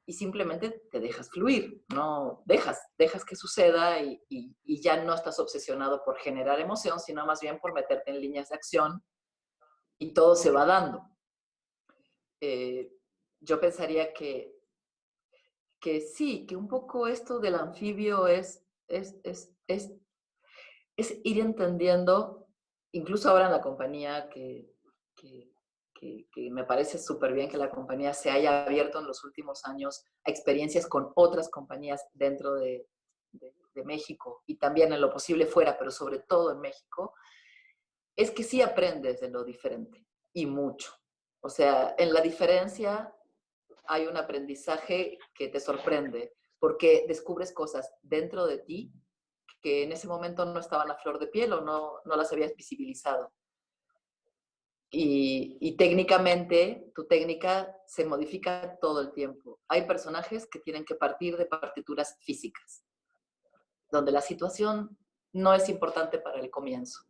y simplemente te dejas fluir, no dejas que suceda y ya no estás obsesionado por generar emoción, sino más bien por meterte en líneas de acción y todo se va dando. Yo pensaría que sí, que un poco esto del anfibio es ir entendiendo, incluso ahora en la compañía, que me parece súper bien que la compañía se haya abierto en los últimos años a experiencias con otras compañías dentro de México y también en lo posible fuera, pero sobre todo en México, es que sí aprendes de lo diferente y mucho. O sea, en la diferencia hay un aprendizaje que te sorprende, porque descubres cosas dentro de ti que en ese momento no estaban a flor de piel o no las habías visibilizado. Y técnicamente, tu técnica se modifica todo el tiempo. Hay personajes que tienen que partir de partituras físicas, donde la situación no es importante para el comienzo.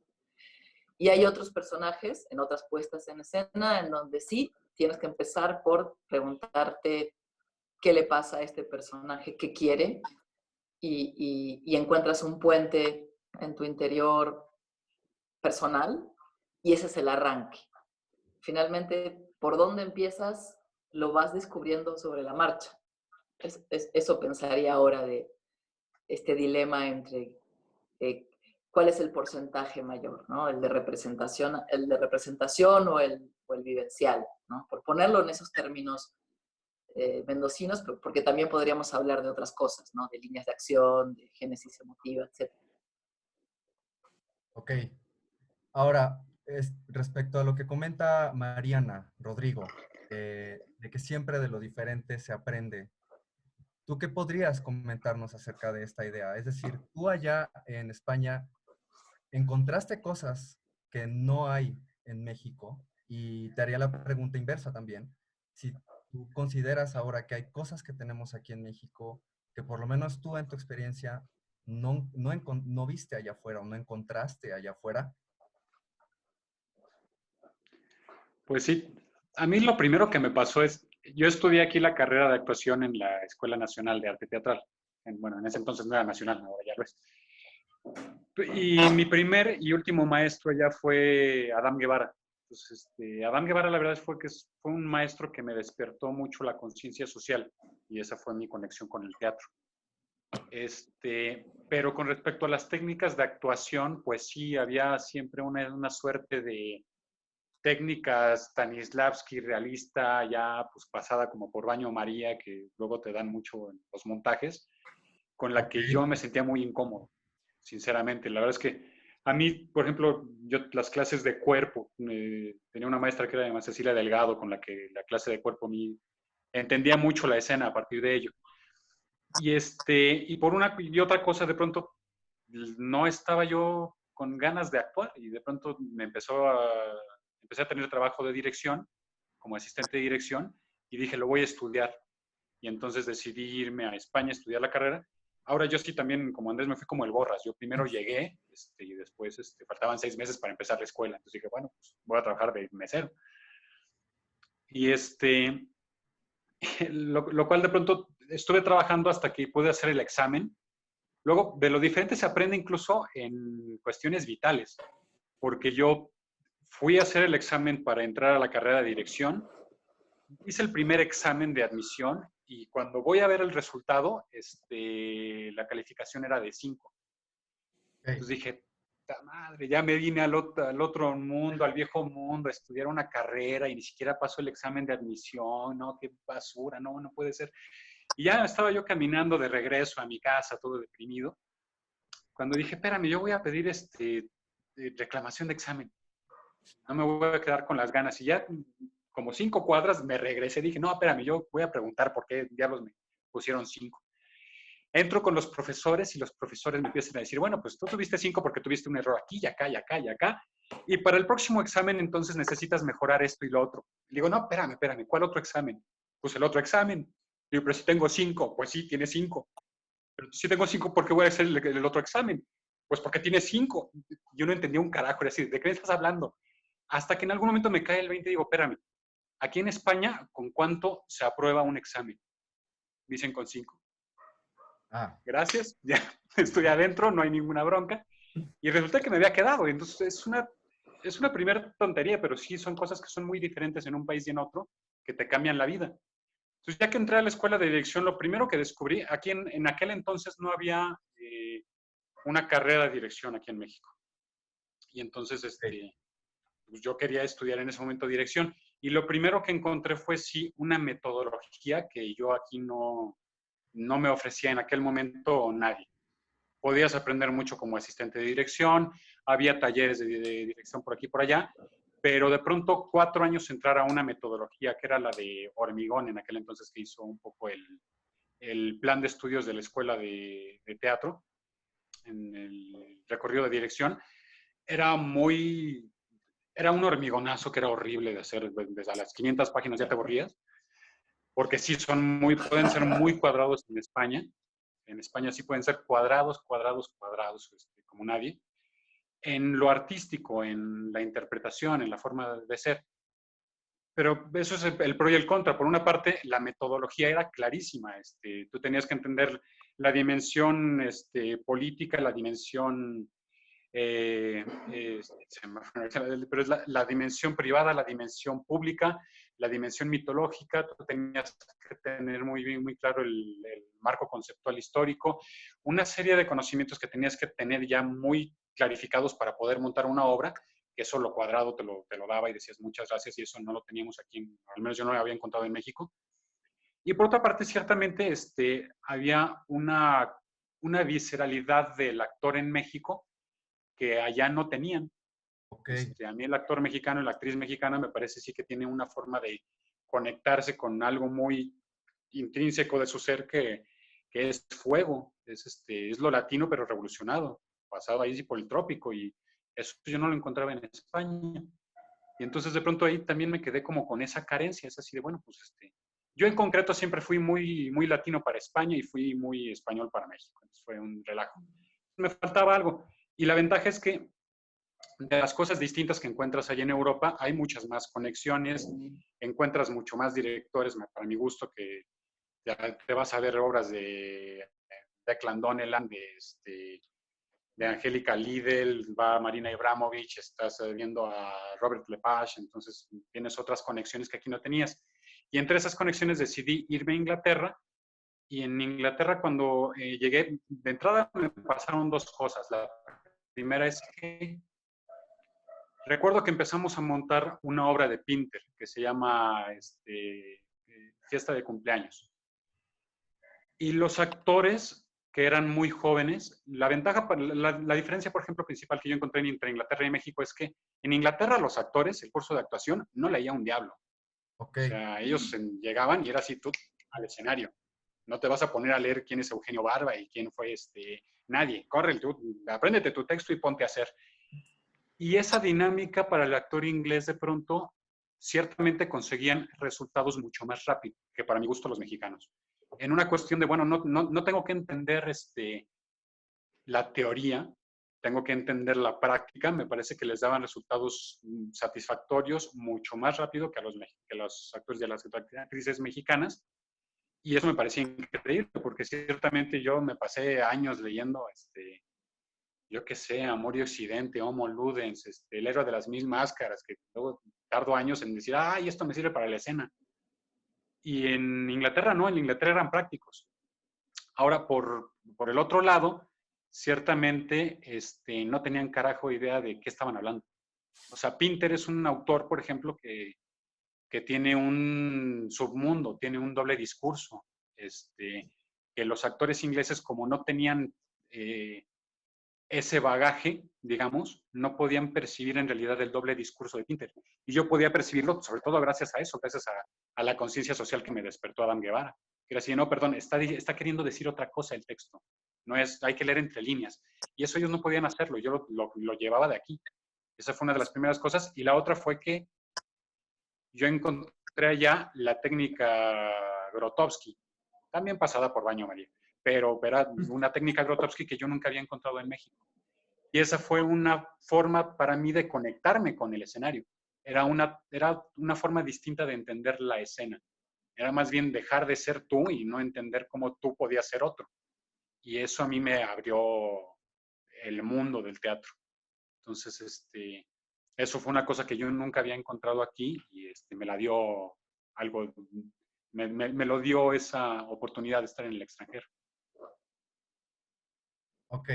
Y hay otros personajes en otras puestas en escena en donde sí tienes que empezar por preguntarte qué le pasa a este personaje, qué quiere, y encuentras un puente en tu interior personal, y ese es el arranque. Finalmente, por dónde empiezas, lo vas descubriendo sobre la marcha. Eso pensaría ahora de este dilema entre cuál es el porcentaje mayor, ¿no? El de representación o el vivencial, ¿no? Por ponerlo en esos términos mendocinos, porque también podríamos hablar de otras cosas, ¿no? De líneas de acción, de génesis emotiva, etc. Ok. Ahora, respecto a lo que comenta Mariana, Rodrigo, de que siempre de lo diferente se aprende, ¿tú qué podrías comentarnos acerca de esta idea? Es decir, tú allá en España encontraste cosas que no hay en México, y te haría la pregunta inversa también. Si tú consideras ahora que hay cosas que tenemos aquí en México que por lo menos tú en tu experiencia no viste allá afuera o no encontraste allá afuera. Pues sí, a mí lo primero que me pasó es, yo estudié aquí la carrera de actuación en la Escuela Nacional de Arte Teatral. Bueno, en ese entonces no era nacional, ahora ya lo es. Y mi primer y último maestro ya fue Adam Guevara. Entonces, Adam Guevara, la verdad fue fue un maestro que me despertó mucho la conciencia social, y esa fue mi conexión con el teatro. Pero con respecto a las técnicas de actuación, pues sí, había siempre una suerte de técnicas Stanislavski realista, ya pues pasada como por baño María, que luego te dan mucho en los montajes, con la que yo me sentía muy incómodo, sinceramente. La verdad es que a mí, por ejemplo, yo las clases de cuerpo, tenía una maestra que era de Cecilia Delgado, con la que la clase de cuerpo entendía mucho la escena a partir de ello. Y por una y otra cosa, de pronto no estaba yo con ganas de actuar, y de pronto empecé a tener trabajo de dirección, como asistente de dirección, y dije, lo voy a estudiar. Y entonces decidí irme a España a estudiar la carrera. Ahora yo sí también, como Andrés, me fui como el Borras. Yo primero llegué y después faltaban 6 meses para empezar la escuela. Entonces dije, bueno, pues voy a trabajar de mesero. Y lo cual de pronto estuve trabajando hasta que pude hacer el examen. Luego, de lo diferente se aprende incluso en cuestiones vitales, porque yo fui a hacer el examen para entrar a la carrera de dirección, hice el primer examen de admisión, y cuando voy a ver el resultado, la calificación era de 5. Entonces dije, ¡ta madre! Ya me vine al otro mundo, al viejo mundo, a estudiar una carrera y ni siquiera paso el examen de admisión, ¿no? ¡Qué basura! No puede ser. Y ya estaba yo caminando de regreso a mi casa, todo deprimido, cuando dije, espérame, yo voy a pedir reclamación de examen. No me voy a quedar con las ganas. Y ya como 5 cuadras me regresé. Dije, no, espérame, yo voy a preguntar por qué diablos me pusieron 5. Entro con los profesores y los profesores me empiezan a decir, bueno, pues tú tuviste 5 porque tuviste un error aquí y acá y acá y acá. Y para el próximo examen entonces necesitas mejorar esto y lo otro. Le digo, no, espérame, ¿cuál otro examen? Pues el otro examen. Digo, pero si tengo 5, pues sí, tiene 5. Pero si tengo 5, ¿por qué voy a hacer el otro examen? Pues porque tiene 5. Yo no entendía un carajo, era decir, ¿de qué me estás hablando? Hasta que en algún momento me cae el 20 y digo, espérame, aquí en España, ¿con cuánto se aprueba un examen? Dicen con 5. Gracias, ya estoy adentro, no hay ninguna bronca. Y resulta que me había quedado. Entonces es una primera tontería, pero sí son cosas que son muy diferentes en un país y en otro, que te cambian la vida. Entonces, ya que entré a la escuela de dirección, lo primero que descubrí, aquí en aquel entonces no había una carrera de dirección aquí en México. Y entonces pues yo quería estudiar en ese momento dirección. Y lo primero que encontré fue sí una metodología que yo aquí no me ofrecía en aquel momento nadie. Podías aprender mucho como asistente de dirección, había talleres de dirección por aquí y por allá, pero de pronto 4 años entrar a una metodología que era la de Hormigón en aquel entonces, que hizo un poco el plan de estudios de la escuela de teatro, en el recorrido de dirección, era un hormigonazo que era horrible de hacer. Desde las 500 páginas ya te aburrías, porque sí pueden ser muy cuadrados en España. En España sí pueden ser cuadrados, como nadie. En lo artístico, en la interpretación, en la forma de ser. Pero eso es el pro y el contra. Por una parte, la metodología era clarísima. Tú tenías que entender la dimensión política, la dimensión, pero es la dimensión privada, la dimensión pública, la dimensión mitológica. Tú tenías que tener muy claro el marco conceptual histórico, una serie de conocimientos que tenías que tener ya muy clarificados para poder montar una obra, que eso lo cuadrado te lo daba y decías muchas gracias, y eso no lo teníamos aquí, al menos yo no lo había encontrado en México. Y por otra parte, ciertamente había una visceralidad del actor en México que allá no tenían. Okay. A mí el actor mexicano y la actriz mexicana me parece sí que tiene una forma de conectarse con algo muy intrínseco de su ser que es fuego, es lo latino pero revolucionado, pasado ahí por el trópico, y eso yo no lo encontraba en España. Y entonces de pronto ahí también me quedé como con esa carencia, es así de, bueno, pues yo en concreto siempre fui muy latino para España y fui muy español para México, entonces fue un relajo. Me faltaba algo. Y la ventaja es que de las cosas distintas que encuentras allá en Europa, hay muchas más conexiones, encuentras mucho más directores, para mi gusto, que te vas a ver obras de Declan Donnellan, de Angélica Lidl, va Marina Abramovich, estás viendo a Robert Lepage, entonces tienes otras conexiones que aquí no tenías. Y entre esas conexiones decidí irme a Inglaterra, y en Inglaterra cuando llegué, de entrada me pasaron dos cosas. La primera es que recuerdo que empezamos a montar una obra de Pinter que se llama Fiesta de Cumpleaños. Y los actores, que eran muy jóvenes, la diferencia, por ejemplo, principal que yo encontré entre Inglaterra y México es que en Inglaterra los actores, el curso de actuación, no leía un diablo. Okay. O sea, ellos llegaban y era así, tú al escenario. No te vas a poner a leer quién es Eugenio Barba y quién fue nadie. Corre, apréndete tu texto y ponte a hacer. Y esa dinámica para el actor inglés de pronto ciertamente conseguían resultados mucho más rápido que para mi gusto los mexicanos. En una cuestión de, bueno, no tengo que entender la teoría, tengo que entender la práctica, me parece que les daban resultados satisfactorios mucho más rápido que a los actores y a las actrices mexicanas. Y eso me parecía increíble, porque ciertamente yo me pasé años leyendo yo qué sé, Amor y Occidente, Homo Ludens, El héroe de las mil máscaras, que luego tardo años en decir, ay, esto me sirve para la escena. Y en Inglaterra no, en Inglaterra eran prácticos. Ahora, por el otro lado, ciertamente no tenían carajo idea de qué estaban hablando. O sea, Pinter es un autor, por ejemplo, que tiene un submundo, tiene un doble discurso, que los actores ingleses, como no tenían ese bagaje, digamos, no podían percibir en realidad el doble discurso de Pinter. Y yo podía percibirlo, sobre todo gracias a eso, gracias a la conciencia social que me despertó Adam Guevara. Que era así, no, perdón, está queriendo decir otra cosa el texto. No es, hay que leer entre líneas. Y eso ellos no podían hacerlo, yo lo llevaba de aquí. Esa fue una de las primeras cosas. Y la otra fue que yo encontré allá la técnica Grotowski, también pasada por Baño María, pero era una técnica Grotowski que yo nunca había encontrado en México. Y esa fue una forma para mí de conectarme con el escenario. Era una forma distinta de entender la escena. Era más bien dejar de ser tú y no entender cómo tú podías ser otro. Y eso a mí me abrió el mundo del teatro. Entonces, eso fue una cosa que yo nunca había encontrado aquí y me la dio algo, me lo dio esa oportunidad de estar en el extranjero. Ok.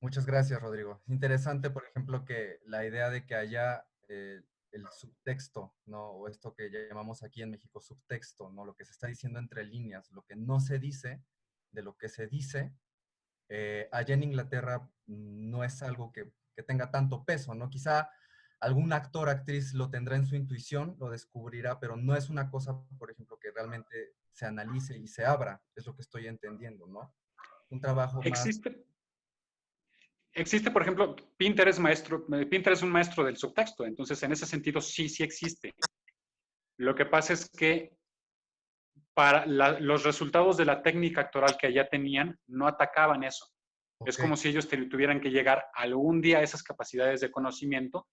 Muchas gracias, Rodrigo. Es interesante, por ejemplo, que la idea de que haya el subtexto, ¿no? O esto que llamamos aquí en México subtexto, ¿no? Lo que se está diciendo entre líneas, lo que no se dice de lo que se dice, allá en Inglaterra no es algo que tenga tanto peso, ¿no? Quizá algún actor, actriz lo tendrá en su intuición, lo descubrirá, pero no es una cosa, por ejemplo, que realmente se analice y se abra, es lo que estoy entendiendo, ¿no? Un trabajo más... Existe, por ejemplo, Pinter es un maestro del subtexto, entonces en ese sentido sí existe. Lo que pasa es que para los resultados de la técnica actoral que allá tenían no atacaban eso. Okay. Es como si ellos tuvieran que llegar algún día a esas capacidades de conocimiento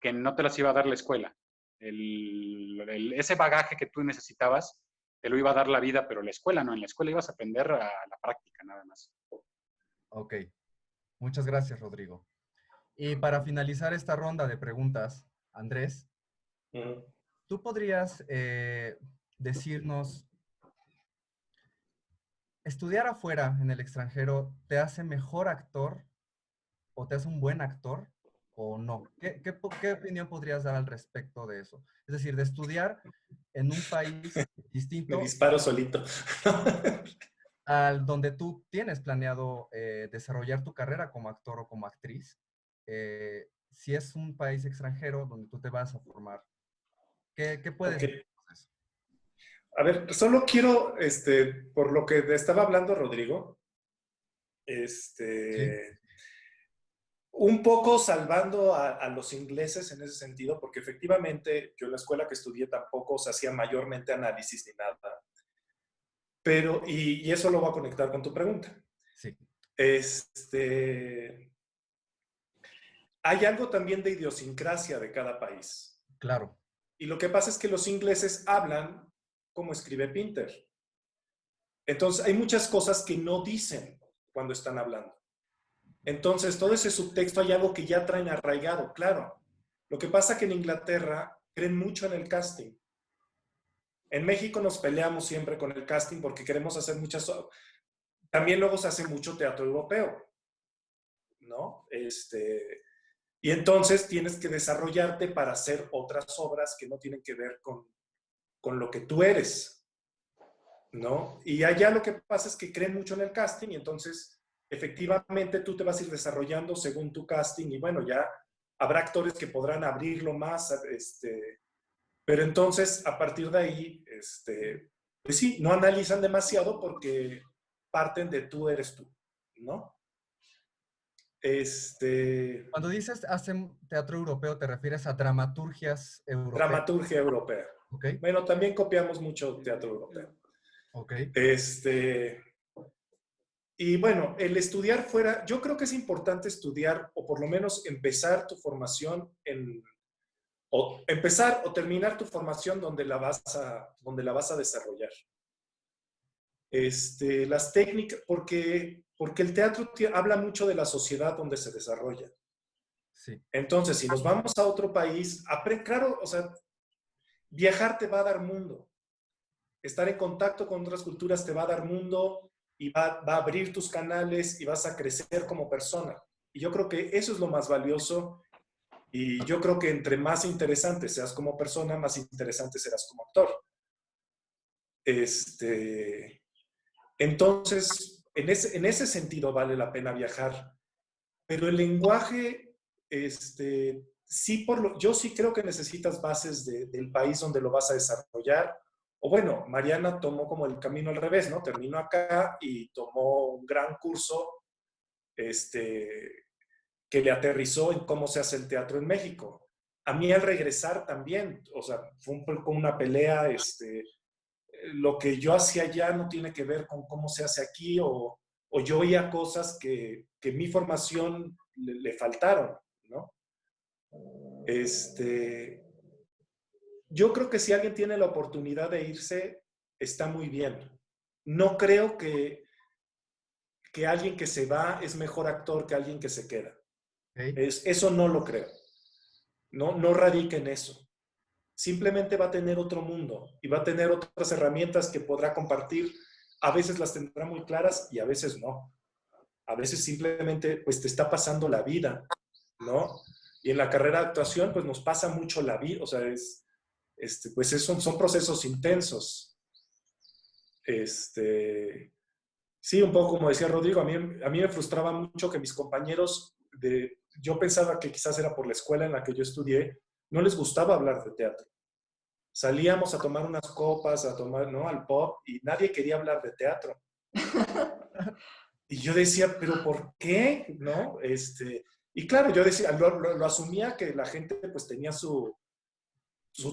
que no te las iba a dar la escuela. Ese bagaje que tú necesitabas te lo iba a dar la vida, pero la escuela no. En la escuela ibas a aprender a la práctica nada más. Ok. Muchas gracias, Rodrigo. Y para finalizar esta ronda de preguntas, Andrés, ¿tú podrías decirnos, estudiar afuera, en el extranjero, te hace mejor actor o te hace un buen actor o no? ¿Qué opinión podrías dar al respecto de eso? Es decir, de estudiar en un país distinto. Me disparo solito. Al donde tú tienes planeado desarrollar tu carrera como actor o como actriz, si es un país extranjero donde tú te vas a formar, ¿qué puedes decir? A ver, solo quiero, por lo que estaba hablando Rodrigo, ¿Sí? Un poco salvando a los ingleses en ese sentido, porque efectivamente yo en la escuela que estudié tampoco se hacía mayormente análisis ni nada. Pero, y eso lo voy a conectar con tu pregunta. Sí. Hay algo también de idiosincrasia de cada país. Claro. Y lo que pasa es que los ingleses hablan como escribe Pinter. Entonces, hay muchas cosas que no dicen cuando están hablando. Entonces, todo ese subtexto hay algo que ya traen arraigado, claro. Lo que pasa es que en Inglaterra creen mucho en el casting. En México nos peleamos siempre con el casting porque queremos hacer muchas... También luego se hace mucho teatro europeo, ¿no? Y entonces tienes que desarrollarte para hacer otras obras que no tienen que ver con lo que tú eres, ¿no? Y allá lo que pasa es que creen mucho en el casting y entonces efectivamente tú te vas a ir desarrollando según tu casting y bueno, ya habrá actores que podrán abrirlo más, pero entonces a partir de ahí, pues sí, no analizan demasiado porque parten de tú eres tú, ¿no? Cuando dices hacen teatro europeo, ¿te refieres a dramaturgias europeas? Dramaturgia europea. Okay. Bueno, también copiamos mucho teatro europeo. Okay. Y bueno, el estudiar fuera, yo creo que es importante estudiar o por lo menos empezar tu formación o empezar o terminar tu formación donde la vas a desarrollar. Las técnicas, porque el teatro habla mucho de la sociedad donde se desarrolla. Sí. Entonces, si nos vamos a otro país, claro, o sea, viajar te va a dar mundo. Estar en contacto con otras culturas te va a dar mundo y va a abrir tus canales y vas a crecer como persona. Y yo creo que eso es lo más valioso y yo creo que entre más interesante seas como persona, más interesante serás como actor. Entonces, en ese sentido vale la pena viajar. Pero el lenguaje, yo sí creo que necesitas bases del país donde lo vas a desarrollar. O bueno, Mariana tomó como el camino al revés, ¿no? Terminó acá y tomó un gran curso que le aterrizó en cómo se hace el teatro en México. A mí al regresar también, o sea, fue un poco una pelea, lo que yo hacía allá no tiene que ver con cómo se hace aquí o yo oía cosas que mi formación le faltaron, ¿no? Yo creo que si alguien tiene la oportunidad de irse, está muy bien. No creo que alguien que se va es mejor actor que alguien que se queda. Okay. Eso no lo creo. No radica en eso. Simplemente va a tener otro mundo y va a tener otras herramientas que podrá compartir. A veces las tendrá muy claras y a veces no. A veces simplemente pues te está pasando la vida, ¿no? Y en la carrera de actuación pues nos pasa mucho la vida, o sea, pues son procesos intensos. Sí, un poco como decía Rodrigo, a mí me frustraba mucho que mis compañeros, yo pensaba que quizás era por la escuela en la que yo estudié, no les gustaba hablar de teatro. salíamos a tomar unas copas, a tomar, ¿no? Al pub, y nadie quería hablar de teatro. Y yo decía, ¿pero por qué? ¿No? Y claro, yo decía, lo asumía que la gente pues tenía su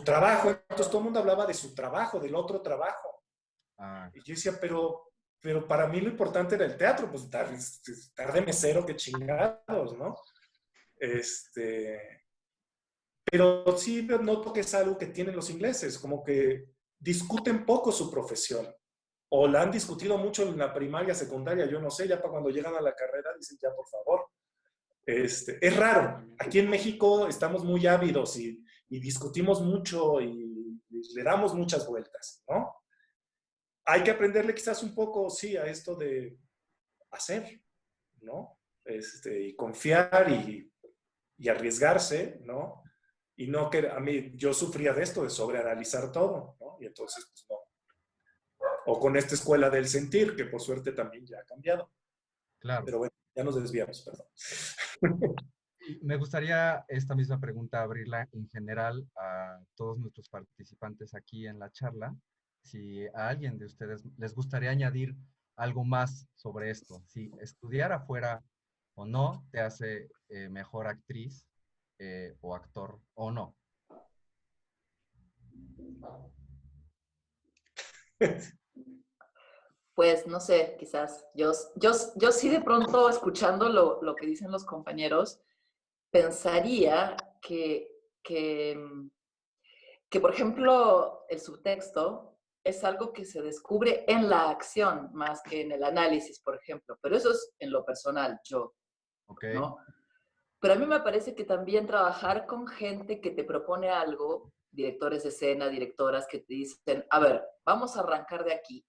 trabajo, entonces todo el mundo hablaba de su trabajo, del otro trabajo. Ah, Y yo decía, pero para mí lo importante era el teatro, pues estar de mesero, que chingados, ¿no? Pero sí noto que es algo que tienen los ingleses, como que discuten poco su profesión. O la han discutido mucho en la primaria, secundaria, yo no sé, ya para cuando llegan a la carrera dicen, ya por favor. Es raro. Aquí en México estamos muy ávidos y discutimos mucho y le damos muchas vueltas, ¿no? Hay que aprenderle quizás un poco, sí, a esto de hacer, ¿no? Y confiar y arriesgarse, ¿no? Y no que a mí, yo sufría de esto, de sobreanalizar todo, ¿no? Y entonces, pues no. O con esta escuela del sentir, que por suerte también ya ha cambiado. claro. Pero bueno, ya nos desviamos, perdón. Y me gustaría esta misma pregunta abrirla en general a todos nuestros participantes aquí en la charla. Si a alguien de ustedes les gustaría añadir algo más sobre esto, si estudiar afuera o no te hace mejor actriz o actor o no. Pues no sé, quizás yo sí de pronto escuchando lo que dicen los compañeros, pensaría que, por ejemplo, el subtexto es algo que se descubre en la acción más que en el análisis, por ejemplo. Pero eso es en lo personal, yo, ¿Ok? ¿no? Pero a mí me parece que también trabajar con gente que te propone algo, directores de escena, directoras que te dicen, a ver, vamos a arrancar de aquí.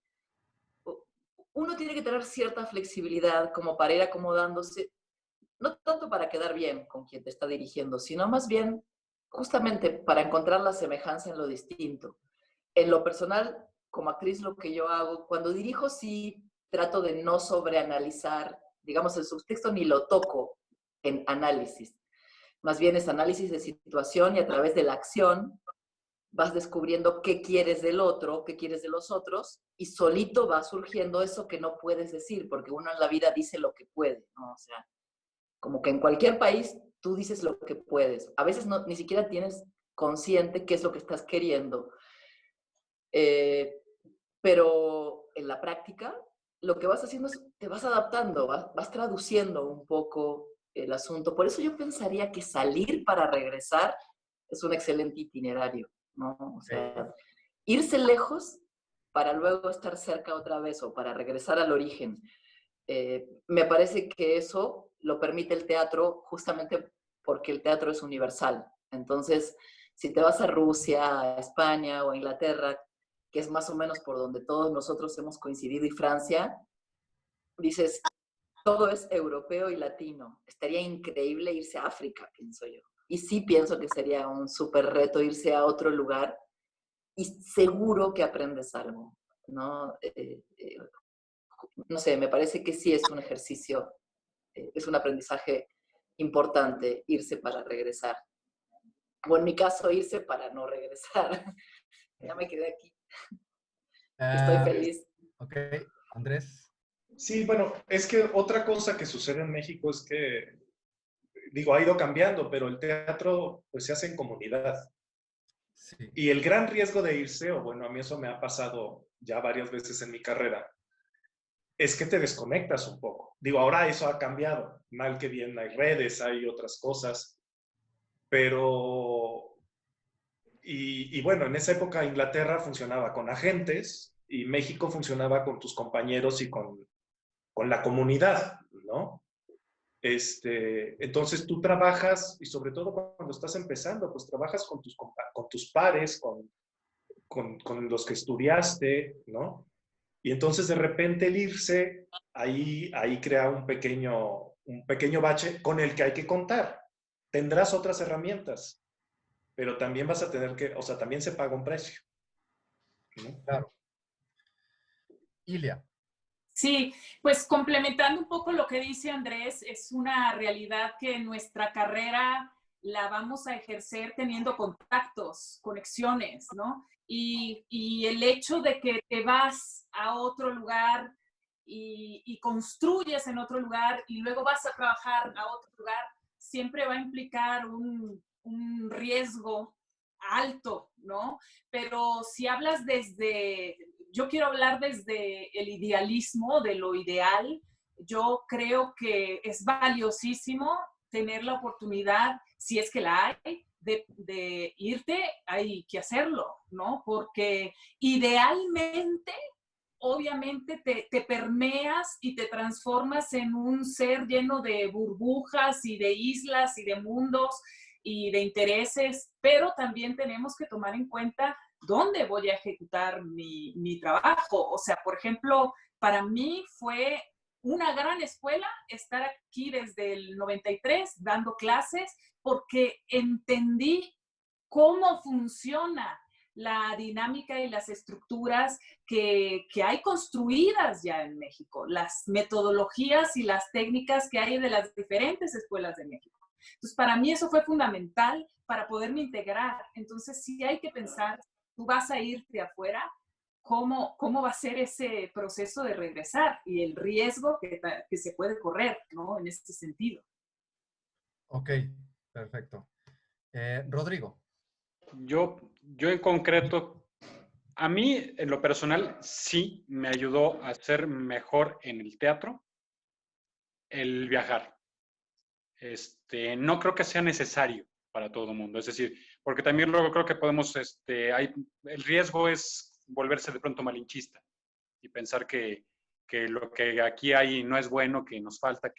Uno tiene que tener cierta flexibilidad como para ir acomodándose, no tanto para quedar bien con quien te está dirigiendo, sino más bien justamente para encontrar la semejanza en lo distinto. En lo personal, como actriz, lo que yo hago, cuando dirijo sí trato de no sobreanalizar, digamos, el subtexto ni lo toco en análisis. Más bien es análisis de situación y a través de la acción vas descubriendo qué quieres del otro, qué quieres de los otros, y solito va surgiendo eso que no puedes decir, porque uno en la vida dice lo que puede, ¿no? O sea, como que en cualquier país tú dices lo que puedes. A veces no, ni siquiera tienes consciente qué es lo que estás queriendo. Pero en la práctica, lo que vas haciendo es, te vas adaptando, vas traduciendo un poco el asunto. Por eso yo pensaría que salir para regresar es un excelente itinerario, ¿no? O sea, irse lejos para luego estar cerca otra vez o para regresar al origen. Me parece que eso lo permite el teatro justamente porque el teatro es universal. Entonces, si te vas a Rusia, a España o a Inglaterra, que es más o menos por donde todos nosotros hemos coincidido, y Francia, dices, todo es europeo y latino. Estaría increíble irse a África, pienso yo. Y sí pienso que sería un súper reto irse a otro lugar y seguro que aprendes algo, ¿no? No sé, me parece que sí es un ejercicio, es un aprendizaje importante irse para regresar. O en mi caso, irse para no regresar. Ya me quedé aquí. Estoy feliz. Ok, Andrés. Sí, bueno, es que otra cosa que sucede en México es que, digo, ha ido cambiando, pero el teatro pues se hace en comunidad. Sí. Y el gran riesgo de irse, o bueno, a mí eso me ha pasado ya varias veces en mi carrera, es que te desconectas un poco. Digo, ahora eso ha cambiado. Mal que bien hay redes, hay otras cosas, pero... Y bueno, en esa época Inglaterra funcionaba con agentes y México funcionaba con tus compañeros y con la comunidad, ¿no? Entonces tú trabajas, y sobre todo cuando estás empezando, pues trabajas con tus pares, con los que estudiaste, ¿no? Y entonces de repente el irse, ahí crea un pequeño bache con el que hay que contar. Tendrás otras herramientas, pero también vas a tener que, o sea, también se paga un precio, ¿no? Claro. Ilia. Sí, pues complementando un poco lo que dice Andrés, es una realidad que en nuestra carrera la vamos a ejercer teniendo contactos, conexiones, ¿no? Y el hecho de que te vas a otro lugar y construyes en otro lugar y luego vas a trabajar a otro lugar, siempre va a implicar un riesgo alto, ¿no? Pero si hablas yo quiero hablar desde el idealismo, de lo ideal. Yo creo que es valiosísimo tener la oportunidad, si es que la hay, de irte, hay que hacerlo, ¿no? Porque idealmente, obviamente, te permeas y te transformas en un ser lleno de burbujas y de islas y de mundos y de intereses, pero también tenemos que tomar en cuenta dónde voy a ejecutar mi trabajo. O sea, por ejemplo, para mí fue una gran escuela estar aquí desde el 93 dando clases, porque entendí cómo funciona la dinámica y las estructuras que hay construidas ya en México, las metodologías y las técnicas que hay de las diferentes escuelas de México. Entonces, para mí eso fue fundamental para poderme integrar. Entonces, sí hay que pensar, tú vas a irte afuera, ¿cómo va a ser ese proceso de regresar y el riesgo que se puede correr, ¿no? En este sentido. Ok, perfecto. Rodrigo. Yo en concreto, a mí en lo personal sí me ayudó a ser mejor en el teatro el viajar. No creo que sea necesario para todo el mundo, es decir, porque también luego creo que podemos, el riesgo es volverse de pronto malinchista y pensar que lo que aquí hay no es bueno, que nos falta,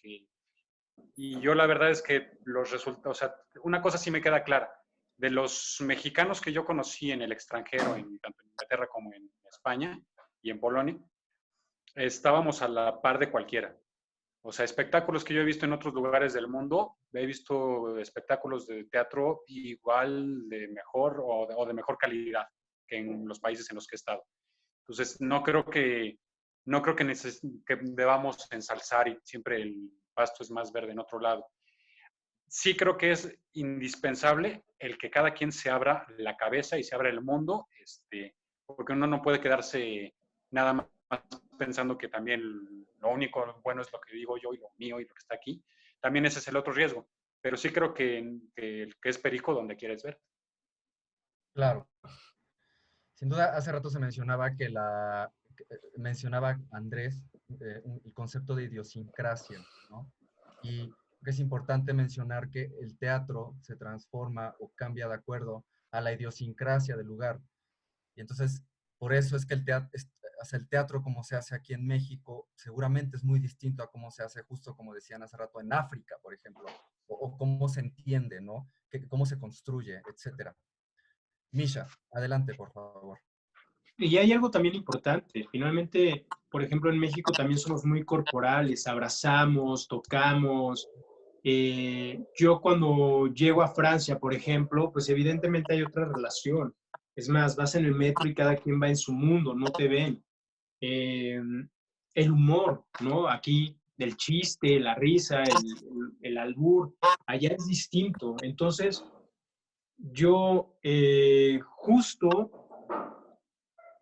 y yo la verdad es que los resultados, o sea, una cosa sí me queda clara, de los mexicanos que yo conocí en el extranjero, tanto en Inglaterra como en España y en Polonia, estábamos a la par de cualquiera. O sea, espectáculos que yo he visto en otros lugares del mundo, he visto espectáculos de teatro igual de mejor o de mejor calidad que en los países en los que he estado. Entonces, no creo que debamos ensalzar y siempre el pasto es más verde en otro lado. Sí creo que es indispensable el que cada quien se abra la cabeza y se abra el mundo, porque uno no puede quedarse nada más pensando que también lo único bueno es lo que digo yo y lo mío y lo que está aquí. También ese es el otro riesgo. Pero sí creo que es perico donde quieres ver. Claro. Sin duda, hace rato se mencionaba mencionaba Andrés el concepto de idiosincrasia, ¿no? Y es importante mencionar que el teatro se transforma o cambia de acuerdo a la idiosincrasia del lugar. Y entonces, por eso es que el teatro como se hace aquí en México seguramente es muy distinto a cómo se hace, justo como decían hace rato, en África, por ejemplo, o cómo se entiende, ¿no? Cómo se construye, etcétera. Misha, adelante, por favor. Y hay algo también importante. Finalmente, por ejemplo, en México también somos muy corporales, abrazamos, tocamos. Yo cuando llego a Francia, por ejemplo, pues evidentemente hay otra relación. Es más, vas en el metro y cada quien va en su mundo, no te ven. El humor, ¿no? Aquí del chiste, la risa, el albur, allá es distinto. Entonces, yo justo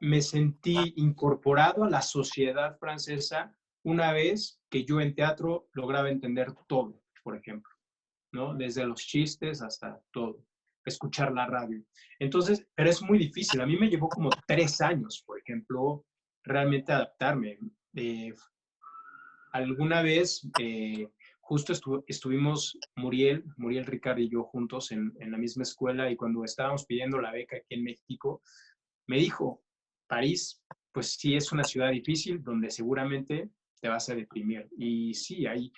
me sentí incorporado a la sociedad francesa una vez que yo en teatro lograba entender todo, por ejemplo, ¿no? Desde los chistes hasta todo, escuchar la radio. Entonces, pero es muy difícil. A mí me llevó como 3 años, por ejemplo, realmente adaptarme. Alguna vez, justo estuvimos Muriel Ricard y yo juntos en la misma escuela, y cuando estábamos pidiendo la beca aquí en México, me dijo, París, pues sí es una ciudad difícil donde seguramente te vas a deprimir. Y sí, ahí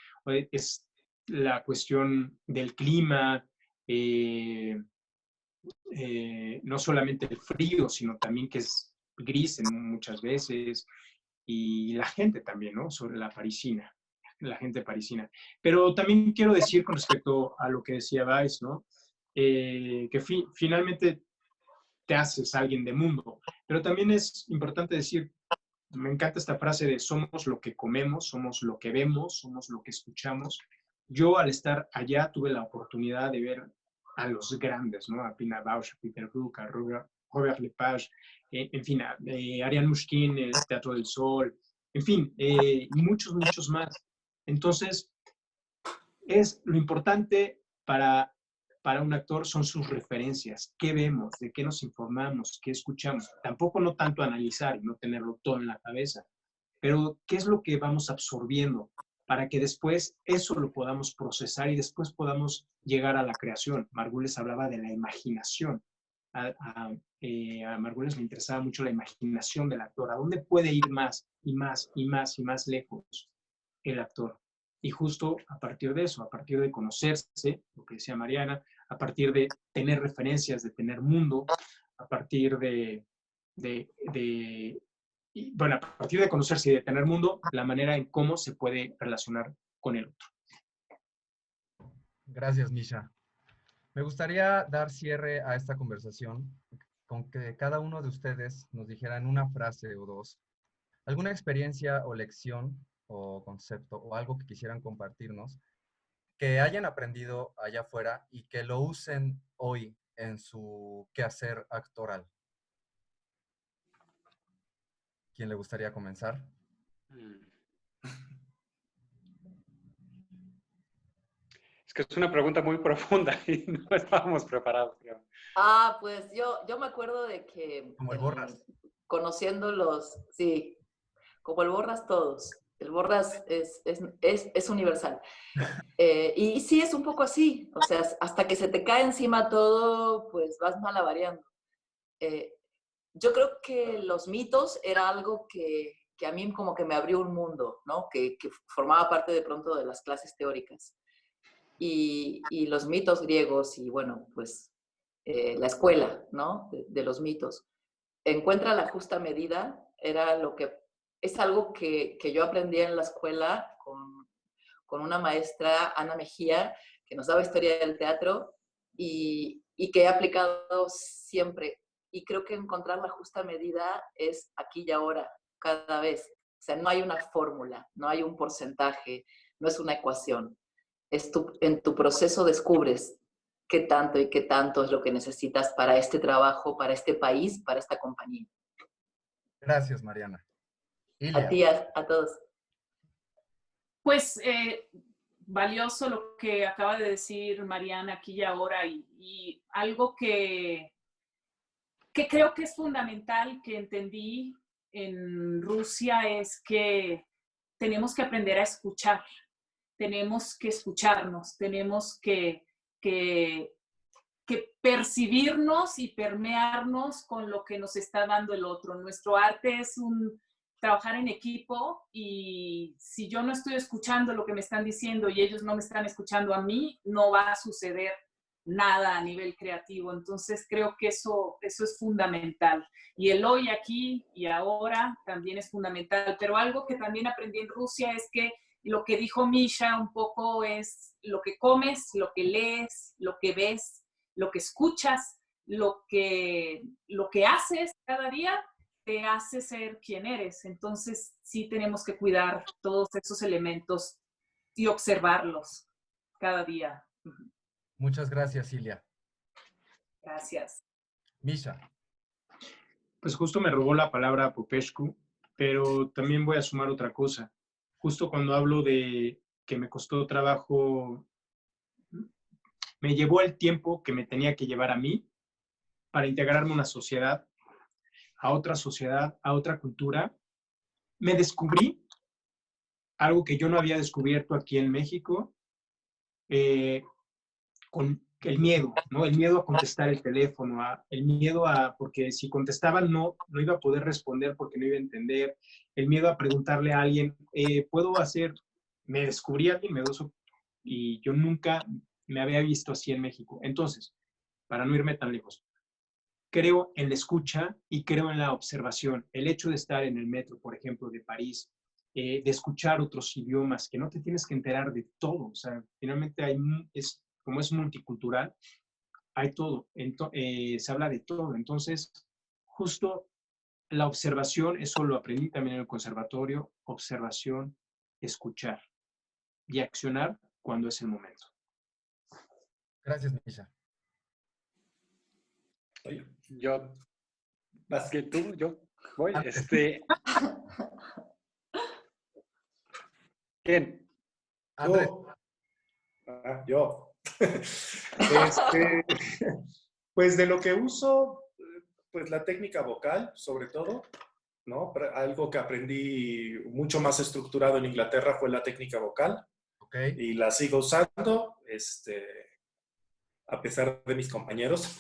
es la cuestión del clima, no solamente el frío, sino también que es gris muchas veces, y la gente también, ¿no? Sobre la gente parisina. Pero también quiero decir con respecto a lo que decía Vice, ¿no? Que finalmente te haces alguien de mundo. Pero también es importante decir, me encanta esta frase de somos lo que comemos, somos lo que vemos, somos lo que escuchamos. Yo al estar allá tuve la oportunidad de ver a los grandes, ¿no? A Pina Bausch, a Peter Brook, a Robert Lepage, en fin, a Ariane Mushkin, el Teatro del Sol, en fin, y muchos, muchos más. Entonces, es lo importante para un actor son sus referencias, qué vemos, de qué nos informamos, qué escuchamos. Tampoco no tanto analizar y no tenerlo todo en la cabeza, pero qué es lo que vamos absorbiendo para que después eso lo podamos procesar y después podamos llegar a la creación. Margules hablaba de la imaginación. A Margules le interesaba mucho la imaginación del actor. ¿A dónde puede ir más y más y más y más lejos el actor? Y justo a partir de eso, a partir de conocerse, lo que decía Mariana, a partir de tener referencias, de tener mundo, a partir bueno, a partir de conocerse y de tener mundo, la manera en cómo se puede relacionar con el otro. Gracias, Misha. Me gustaría dar cierre a esta conversación con que cada uno de ustedes nos dijera en una frase o dos alguna experiencia o lección o concepto o algo que quisieran compartirnos que hayan aprendido allá afuera y que lo usen hoy en su quehacer actoral. ¿Quién le gustaría comenzar? Es que es una pregunta muy profunda y no estábamos preparados, creo. Pues yo me acuerdo de que Como el Borras. conociéndolos, sí, como el Borras todos. El Borras es universal. Y sí, es un poco así. O sea, hasta que se te cae encima todo, pues vas malabareando. Yo creo que los mitos era algo que a mí como que me abrió un mundo, ¿no? Que formaba parte de pronto de las clases teóricas. Y los mitos griegos y, bueno, pues la escuela, ¿no? De los mitos. Encuentra la justa medida, es algo que yo aprendí en la escuela con una maestra, Ana Mejía, que nos daba historia del teatro y que he aplicado siempre. Y creo que encontrar la justa medida es aquí y ahora, cada vez. O sea, no hay una fórmula, no hay un porcentaje, no es una ecuación. En tu proceso descubres qué tanto y qué tanto es lo que necesitas para este trabajo, para este país, para esta compañía. Gracias, Mariana. A ti, a todos. Pues valioso lo que acaba de decir Mariana aquí y ahora y algo que creo que es fundamental que entendí en Rusia es que tenemos que aprender a escuchar, tenemos que escucharnos, tenemos que percibirnos y permearnos con lo que nos está dando el otro. Nuestro arte es trabajar en equipo y si yo no estoy escuchando lo que me están diciendo y ellos no me están escuchando a mí, no va a suceder nada a nivel creativo. Entonces creo que eso es fundamental. Y el hoy, aquí y ahora también es fundamental. Pero algo que también aprendí en Rusia es que lo que dijo Misha un poco es lo que comes, lo que lees, lo que ves, lo que escuchas, lo que haces cada día te hace ser quien eres. Entonces sí tenemos que cuidar todos esos elementos y observarlos cada día. Muchas gracias, Silvia. Gracias. Misha. Pues justo me robó la palabra Popescu, pero también voy a sumar otra cosa. Justo cuando hablo de que me costó trabajo, me llevó el tiempo que me tenía que llevar a mí para integrarme a una sociedad, a otra cultura. Me descubrí algo que yo no había descubierto aquí en México, con el miedo, ¿no? El miedo a contestar el teléfono, el miedo porque si contestaba no iba a poder responder porque no iba a entender, el miedo a preguntarle a alguien, me descubrí a alguien miedoso y yo nunca me había visto así en México. Entonces, para no irme tan lejos, creo en la escucha y creo en la observación. El hecho de estar en el metro, por ejemplo, de París, de escuchar otros idiomas, que no te tienes que enterar de todo. O sea, finalmente como es multicultural, hay todo. Se habla de todo. Entonces, justo la observación, eso lo aprendí también en el conservatorio, observación, escuchar y accionar cuando es el momento. Gracias, Misha. Oye, Yo, vas. ¿qué tú? Yo voy. ¿Quién? Andrés, Tú. Yo. Este, pues de lo que uso, pues la técnica vocal, sobre todo, ¿no? Algo que aprendí mucho más estructurado en Inglaterra fue la técnica vocal ok. y la sigo usando, a pesar de mis compañeros,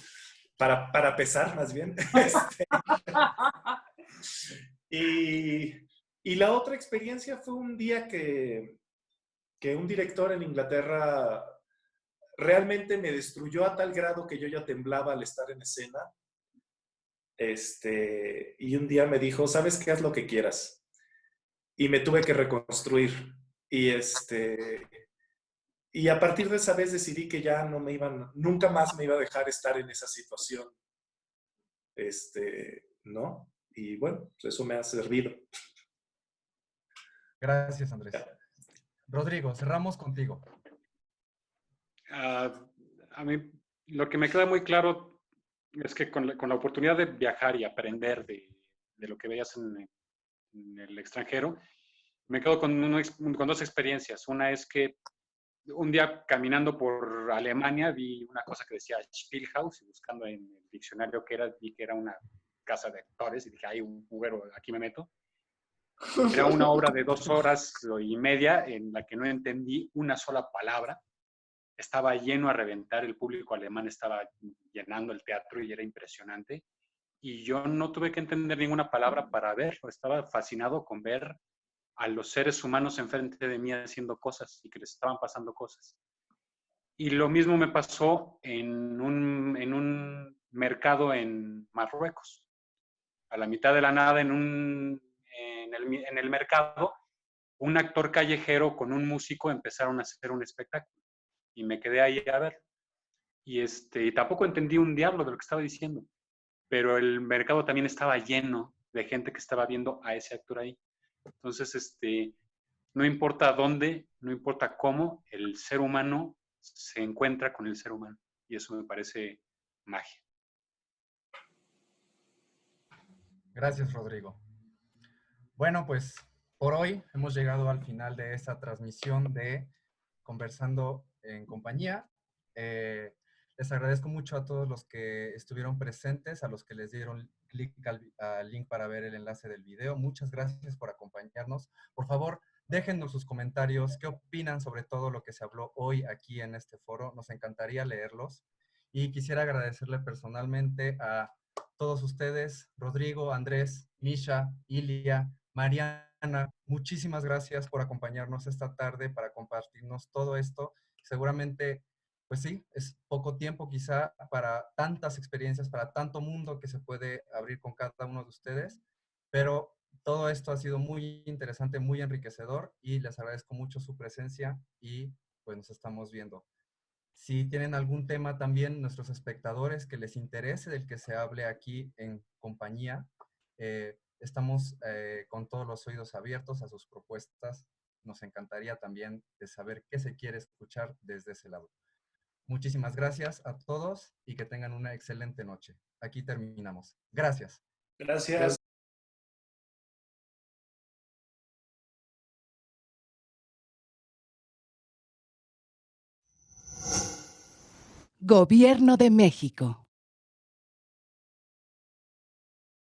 para pesar más bien. Y, y la otra experiencia fue un día que un director en Inglaterra realmente me destruyó a tal grado que yo ya temblaba al estar en escena. Y un día me dijo, ¿sabes qué? Haz lo que quieras. Y me tuve que reconstruir. Y, y a partir de esa vez decidí que ya no me iban, nunca más me iba a dejar estar en esa situación. ¿No? Y bueno, pues eso me ha servido. Gracias, Andrés. Ya. Rodrigo, cerramos contigo. A mí lo que me queda muy claro es que con la oportunidad de viajar y aprender de lo que veías en el extranjero, me quedo con dos experiencias. Una es que un día caminando por Alemania vi una cosa que decía Spielhaus y buscando en el diccionario que era, vi que era una casa de actores y dije, hay un juguero, aquí me meto. Era una obra de 2 horas y media en la que no entendí una sola palabra. Estaba lleno a reventar, el público alemán estaba llenando el teatro y era impresionante. Y yo no tuve que entender ninguna palabra para verlo, estaba fascinado con ver a los seres humanos enfrente de mí haciendo cosas y que les estaban pasando cosas. Y lo mismo me pasó en un mercado en Marruecos. A la mitad de la nada, en el mercado, un actor callejero con un músico empezaron a hacer un espectáculo. Y me quedé ahí a ver. Y tampoco entendí un diablo de lo que estaba diciendo. Pero el mercado también estaba lleno de gente que estaba viendo a ese actor ahí. Entonces, no importa dónde, no importa cómo, el ser humano se encuentra con el ser humano. Y eso me parece magia. Gracias, Rodrigo. Bueno, pues por hoy hemos llegado al final de esta transmisión de Conversando en Compañía. Les agradezco mucho a todos los que estuvieron presentes, a los que les dieron clic al link para ver el enlace del video. Muchas gracias por acompañarnos. Por favor, déjennos sus comentarios, qué opinan sobre todo lo que se habló hoy aquí en este foro. Nos encantaría leerlos. Y quisiera agradecerle personalmente a todos ustedes, Rodrigo, Andrés, Misha, Ilia, Mariana, muchísimas gracias por acompañarnos esta tarde para compartirnos todo esto. Seguramente, pues sí, es poco tiempo quizá para tantas experiencias, para tanto mundo que se puede abrir con cada uno de ustedes, pero todo esto ha sido muy interesante, muy enriquecedor y les agradezco mucho su presencia y pues nos estamos viendo. Si tienen algún tema también, nuestros espectadores, que les interese del que se hable aquí en compañía, estamos con todos los oídos abiertos a sus propuestas. Nos encantaría también de saber qué se quiere escuchar desde ese lado. Muchísimas gracias a todos y que tengan una excelente noche. Aquí terminamos. Gracias. Gracias. Gobierno de México.